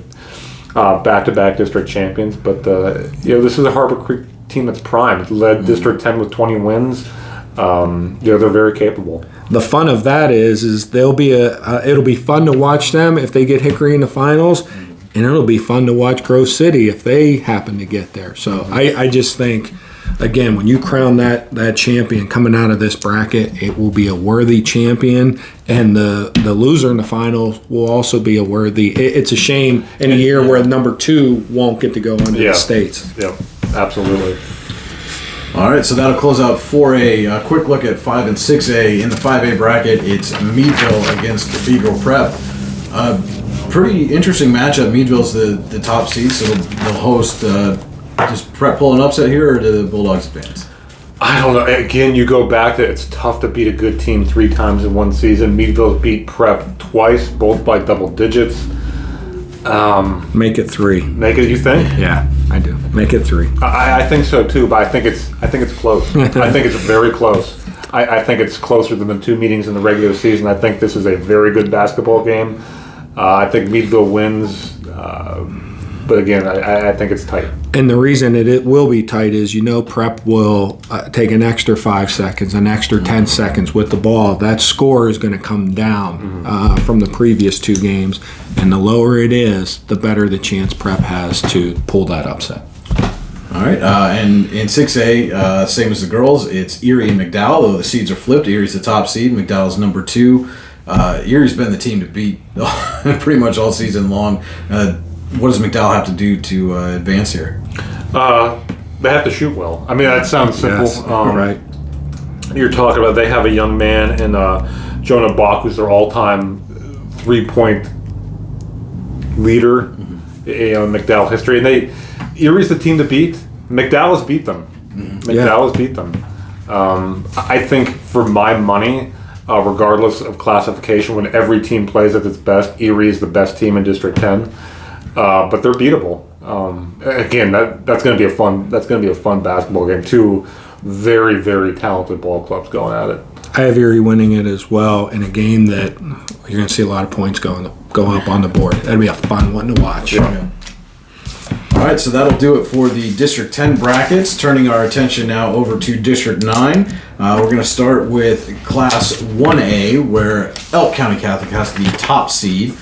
back-to-back district champions. But this is a Harbor Creek team that's primed. Led District 10 with 20 wins. They're very capable. The fun of that is it'll be fun to watch them if they get Hickory in the finals. and it'll be fun to watch Grove City if they happen to get there. So I just think, again, when you crown that champion coming out of this bracket, it will be a worthy champion, and the loser in the final will also be a worthy. It's a shame in a year where number 2 won't get to go under the states. Yep, absolutely. All right, so that'll close out 4A. A quick look at 5 and 6A. In the 5A bracket, it's Meadville against Cathedral Prep. Pretty interesting matchup. Meadville's the top seed, so they'll host. Does Prep pull an upset here, or do the Bulldogs advance? I don't know. Again, you go back to it's tough to beat a good team 3 times in one season. Meadville beat Prep twice, both by double digits. Make it 3. Make it, you think? Yeah, I do. Make it 3. I think so too, but I think it's close. I think it's very close. I think it's closer than the 2 meetings in the regular season. I think this is a very good basketball game. I think Meadville wins, but again, I think it's tight. And the reason it will be tight is, Prep will take an extra 5 seconds, an extra 10 seconds with the ball. That score is going to come down from the previous 2 games, and the lower it is, the better the chance Prep has to pull that upset. All right, and in 6A, same as the girls, it's Erie and McDowell. Though the seeds are flipped, Erie's the top seed, McDowell's number 2. Erie's been the team to beat pretty much all season long. What does McDowell have to do to advance here? They have to shoot well. I mean, that sounds simple. Yes, right. You're talking about they have a young man in Jonah Bach, who's their all-time 3-point leader in McDowell history. And Erie's the team to beat. McDowell's beat them. McDowell's beat them. I think for my money, regardless of classification, when every team plays at its best, Erie is the best team in District 10. But they're beatable. Again, that's going to be a fun. That's going to be a fun basketball game. 2 very, very talented ball clubs going at it. I have Erie winning it as well in a game that you're going to see a lot of points go up on the board. That'll be a fun one to watch. Yeah. All right, so that'll do it for the District 10 brackets. Turning our attention now over to District 9. We're going to start with Class 1A, where Elk County Catholic has the top seed.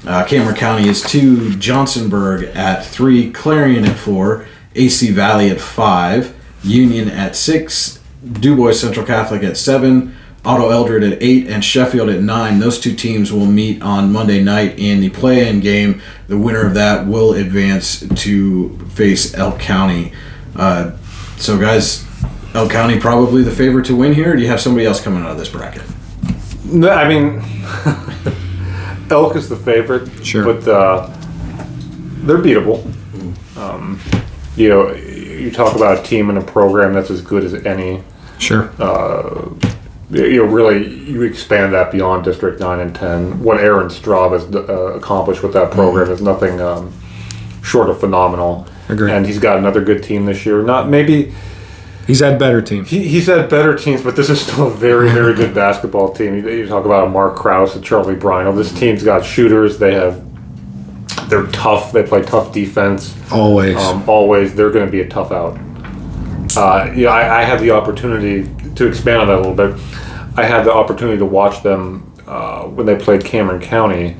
Cameron County is 2, Johnsonburg at 3, Clarion at 4, AC Valley at 5, Union at 6, DuBois Central Catholic at 7, Otto Eldred at 8, and Sheffield at 9. Those 2 teams will meet on Monday night in the play-in game. The winner of that will advance to face Elk County. So, guys, Elk County probably the favorite to win here, or do you have somebody else coming out of this bracket? No, I mean, Elk is the favorite, sure, but they're beatable. You talk about a team and a program that's as good as any. Sure. You expand that beyond District 9 and 10. What Aaron Straub has accomplished with that program is nothing short of phenomenal. Agreed. And he's got another good team this year. He's had better teams. He's had better teams, but this is still a very, very good basketball team. You talk about a Mark Krause and Charlie Brino. This team's got shooters. They're tough. They play tough defense. Always. They're going to be a tough out. I had the opportunity to expand on that a little bit. I had the opportunity to watch them when they played Cameron County,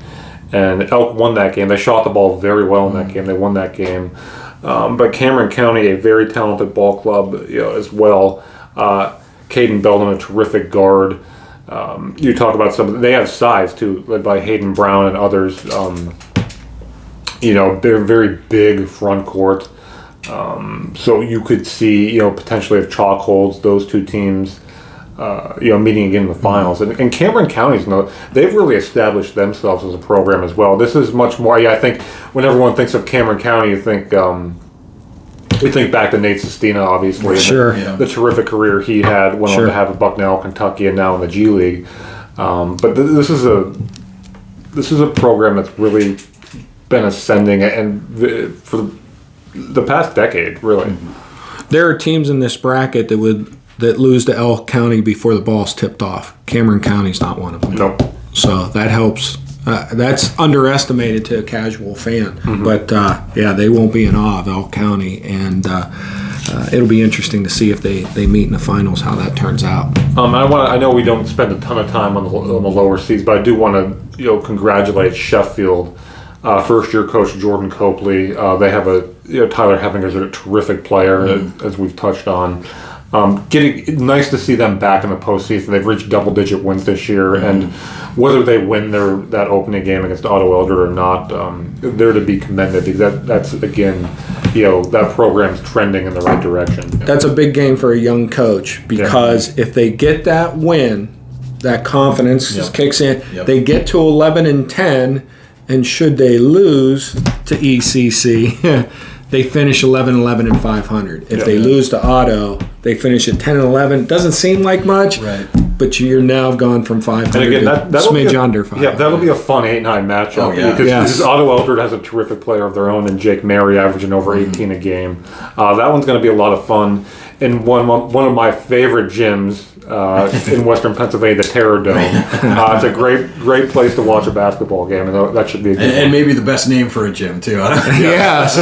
and Elk won that game. They shot the ball very well in that game. They won that game. But Cameron County, a very talented ball club, as well. Caden Belden, a terrific guard. You talk about they have size too, led by Hayden Brown and others. They're very big front court. So you could see, potentially if chalk holds those 2 teams, meeting again in the finals. And Cameron County's, they've really established themselves as a program as well. This is much more, I think when everyone thinks of Cameron County, you think, we think back to Nate Sestina, obviously. Sure. The terrific career he had, went on to have at Bucknell, Kentucky, and now in the G League. But this is a program that's really been ascending, and for the past decade, really. There are teams in this bracket that lose to Elk County before the ball's tipped off. Cameron County's not one of them. Nope. So that helps. That's underestimated to a casual fan. But, they won't be in awe of Elk County. And it'll be interesting to see if they meet in the finals, how that turns out. I know we don't spend a ton of time on the lower seeds, but I do want to congratulate Sheffield first-year coach Jordan Copley. They have Tyler Heppinger is a terrific player, as we've touched on. Nice to see them back in the postseason. They've reached double-digit wins this year, and whether they win that opening game against Otto Eldred or not, they're to be commended, because that's again, that program's trending in the right direction. That's a big game for a young coach, because if they get that win, that confidence just kicks in. They get to 11-10, and should they lose to ECC, they finish 11-11 and 500. If they lose to Otto, they finish at 10-11. Doesn't seem like much, right? But you're now gone from 500 and again, to smidge under 500. Yeah, that'll be a fun 8-9 matchup. Because Otto Eldred has a terrific player of their own, and Jake Mary averaging over 18 a game. That one's going to be a lot of fun. In one of my favorite gyms in Western Pennsylvania, the Terror Dome. It's a great place to watch a basketball game, and that should be a good one. And maybe the best name for a gym, too. Yes,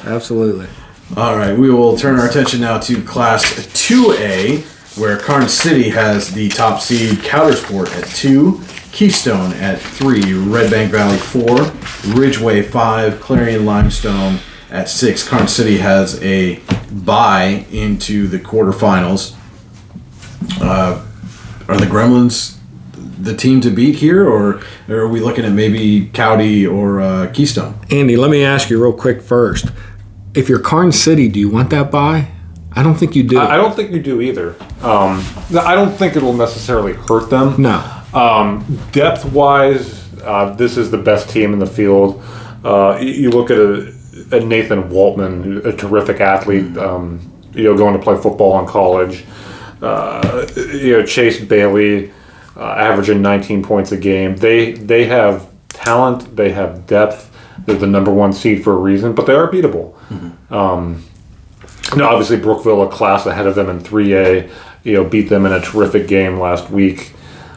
absolutely. All right, we will turn our attention now to Class 2A, where Karn City has the top seed, Coudersport at 2, Keystone at 3, Red Bank Valley 4, Ridgeway 5, Clarion Limestone at 6. Karn City has a bye into the quarterfinals. Are the Gremlins the team to beat here, or are we looking at maybe Cowdy or Keystone? Andy, let me ask you real quick first. If you're Karn City, do you want that bye? I don't think you do. I don't think you do either. I don't think it will necessarily hurt them. No. Depth-wise, this is the best team in the field. You look at a Nathan Waltman, a terrific athlete, going to play football in college. Chase Bailey, averaging 19 points a game. They have talent. They have depth. They're the number 1 seed for a reason, but they are beatable. Obviously Brookville, a class ahead of them in 3A, beat them in a terrific game last week.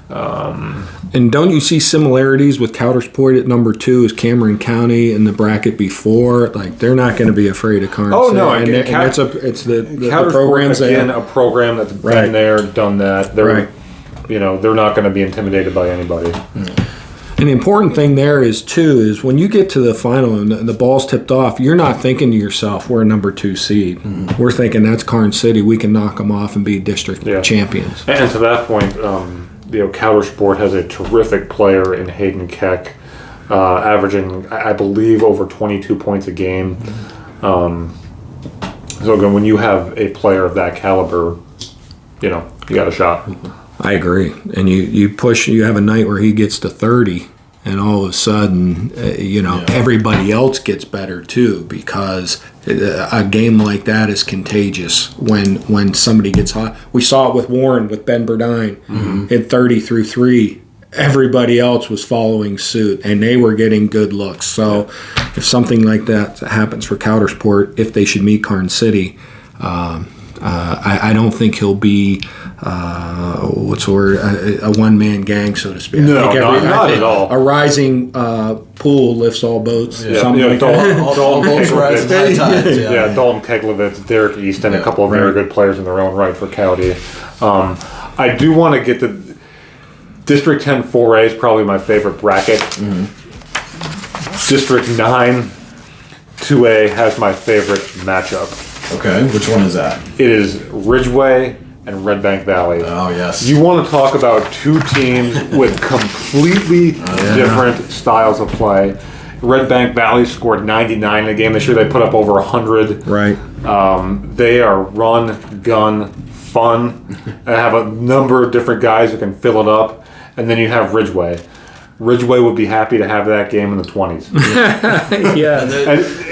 And don't you see similarities with Coudersport at number 2 as Cameron County in the bracket before? Like, they're not going to be afraid of Karn City. Oh, no. It's the programs again, a program that's been there, done that. They're not going to be intimidated by anybody. And the important thing there is when you get to the final and the ball's tipped off, you're not thinking to yourself, we're a number 2 seed. We're thinking that's Karn City. We can knock them off and be district champions. And to that point, Coudersport has a terrific player in Hayden Keck, averaging, I believe, over 22 points a game. So again, when you have a player of that caliber, you got a shot. I agree. And you push, you have a night where he gets to 30, and all of a sudden, everybody else gets better too, because a game like that is contagious when somebody gets hot. We saw it with Warren, with Ben Burdine, hit 30 through 3. Everybody else was following suit, and they were getting good looks. So if something like that happens for Coudersport, if they should meet Karn City, I don't think he'll be a one-man gang, so to speak. No, not at all. A rising pool lifts all boats. Dalton Keglevitz, Derek East, and a couple of very good players in their own right for Cowdy. I do want to get to District 10 4A is probably my favorite bracket. District 9 2A has my favorite matchup. Okay, which one is that? It is Ridgeway and Red Bank Valley. Oh, yes. You want to talk about 2 teams with completely different styles of play. Red Bank Valley scored 99 in a game this year. They put up over 100. Right. They are run, gun, fun. They have a number of different guys who can fill it up. And then you have Ridgeway. Ridgeway would be happy to have that game in the 20s.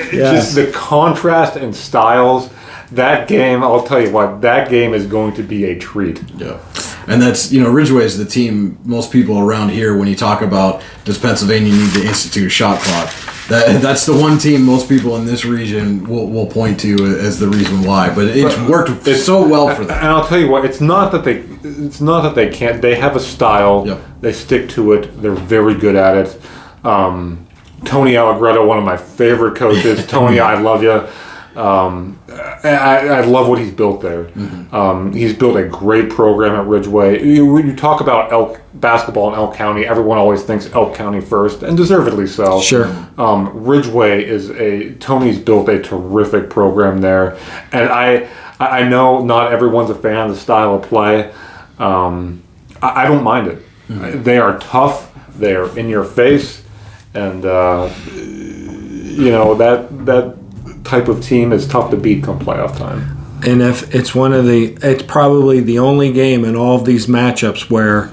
Just the contrast in styles. That game, I'll tell you what, that game is going to be a treat. Yeah. And that's, Ridgeway is the team most people around here, when you talk about, does Pennsylvania need to institute a shot clock? That's the one team most people in this region will point to as the reason why. But it's worked so well for them. And I'll tell you what, it's not that they can't. They have a style. Yep. They stick to it. They're very good at it. Tony Allegretto, one of my favorite coaches. Tony, I love you. I love what he's built there. He's built a great program at Ridgeway. When you talk about basketball in Elk County, everyone always thinks Elk County first, and deservedly so. Sure. Ridgeway Tony's built a terrific program there, and I know not everyone's a fan of the style of play. I don't mind it. They are tough. They are in your face, and that type of team is tough to beat come playoff time. And if it's it's probably the only game in all of these matchups where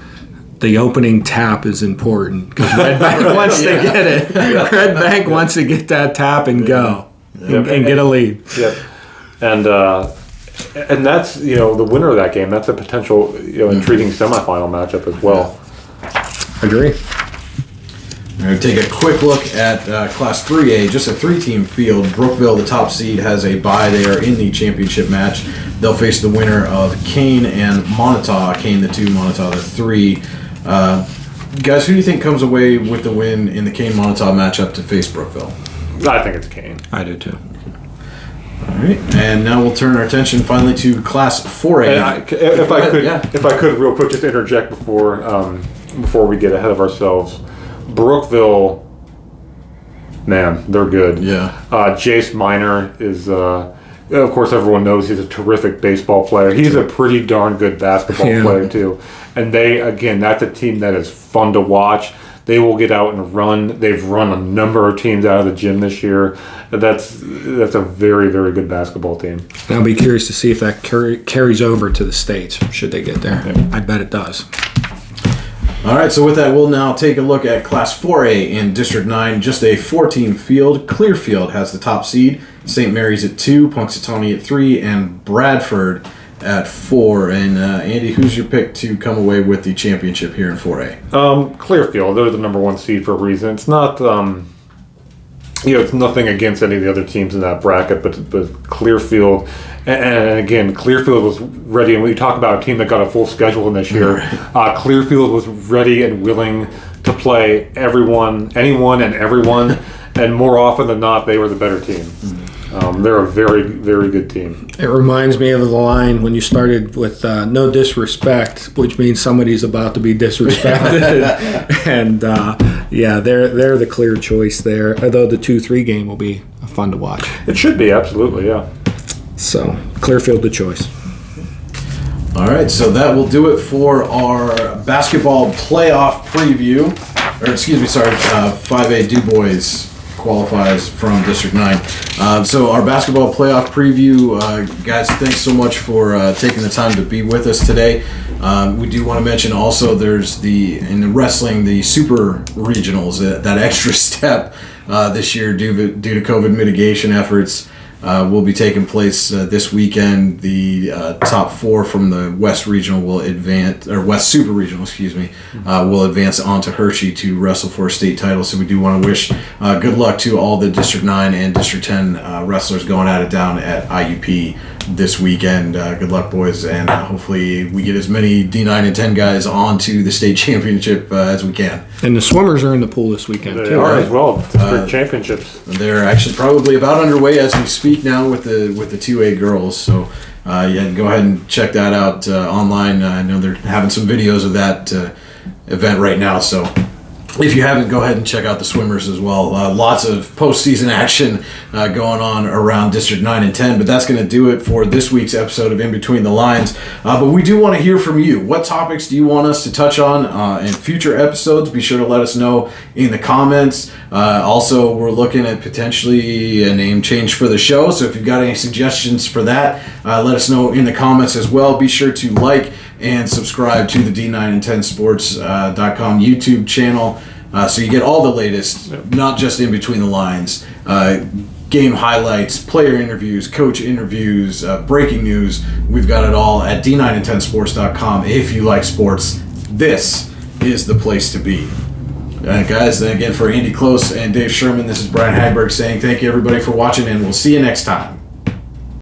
the opening tap is important, because Red Bank wants to get it. Red Bank wants to get that tap and go and get a lead. Yep. And that's the winner of that game. That's a potential intriguing semifinal matchup as well. Agree. We're going to take a quick look at Class 3A, just a 3-team field. Brookville, the top seed, has a bye. They are in the championship match. They'll face the winner of Kane and Montauk. Kane the 2, Montauk the 3. Guys, who do you think comes away with the win in the Kane-Montauk matchup to face Brookville? I think it's Kane. I do too. All right, and now we'll turn our attention finally to Class 4A. If I could, real quick, just interject before we get ahead of ourselves. Brookville, man, they're good. Yeah. Jace Minor is, of course, everyone knows he's a terrific baseball player. He's a pretty darn good basketball player too. And that's a team that is fun to watch. They will get out and run. They've run a number of teams out of the gym this year. That's a very, very good basketball team. I'll be curious to see if that carries over to the States, should they get there. Yeah. I bet it does. All right, so with that, we'll now take a look at Class 4A in District 9, just a 14 field. Clearfield has the top seed, St. Mary's at 2, Punxsutawney at 3, and Bradford at 4. And Andy, who's your pick to come away with the championship here in 4A? Clearfield, they're the number 1 seed for a reason. It's not, it's nothing against any of the other teams in that bracket, but Clearfield. And again, Clearfield was ready, and we talk about a team that got a full schedule in this year. Clearfield was ready and willing to play anyone, and everyone, and more often than not, they were the better team. They're a very, very good team. It reminds me of the line when you started with no disrespect, which means somebody's about to be disrespected. And they're the clear choice there, although the 2-3 game will be fun to watch. It should be, absolutely, yeah. So, Clearfield the choice. All right, so that will do it for our basketball playoff preview. 5A Du Bois qualifies from District 9. So our basketball playoff preview, guys, thanks so much for taking the time to be with us today. We do want to mention also there's in wrestling, the super regionals, that extra step this year due to COVID mitigation efforts. Will be taking place this weekend. The top 4 from the West Regional will advance, or West Super Regional, will advance on to Hershey to wrestle for a state title. So we do want to wish good luck to all the District 9 and District 10 wrestlers going at it down at IUP this weekend. Good luck, boys, and hopefully we get as many D9 and 10 guys on to the state championship as we can. And the swimmers are in the pool this weekend, they too. are as well. District championships. They're actually probably about underway as we speak now with the 2A girls. So go ahead and check that out online. I know they're having some videos of that event right now. So if you haven't, go ahead and check out the swimmers as well. Lots of postseason action going on around District 9 and 10, but that's going to do it for this week's episode of In Between the Lines. But we do want to hear from you. What topics do you want us to touch on in future episodes? Be sure to let us know in the comments. Also, we're looking at potentially a name change for the show, so if you've got any suggestions for that, let us know in the comments as well. Be sure to like and subscribe to the D9and10sports.com YouTube channel so you get all the latest, not just In Between the Lines, game highlights, player interviews, coach interviews, breaking news. We've got it all at D9and10sports.com. If you like sports, this is the place to be. Guys, then again, for Andy Close and Dave Sherman, this is Brian Hagberg saying thank you everybody for watching, and we'll see you next time.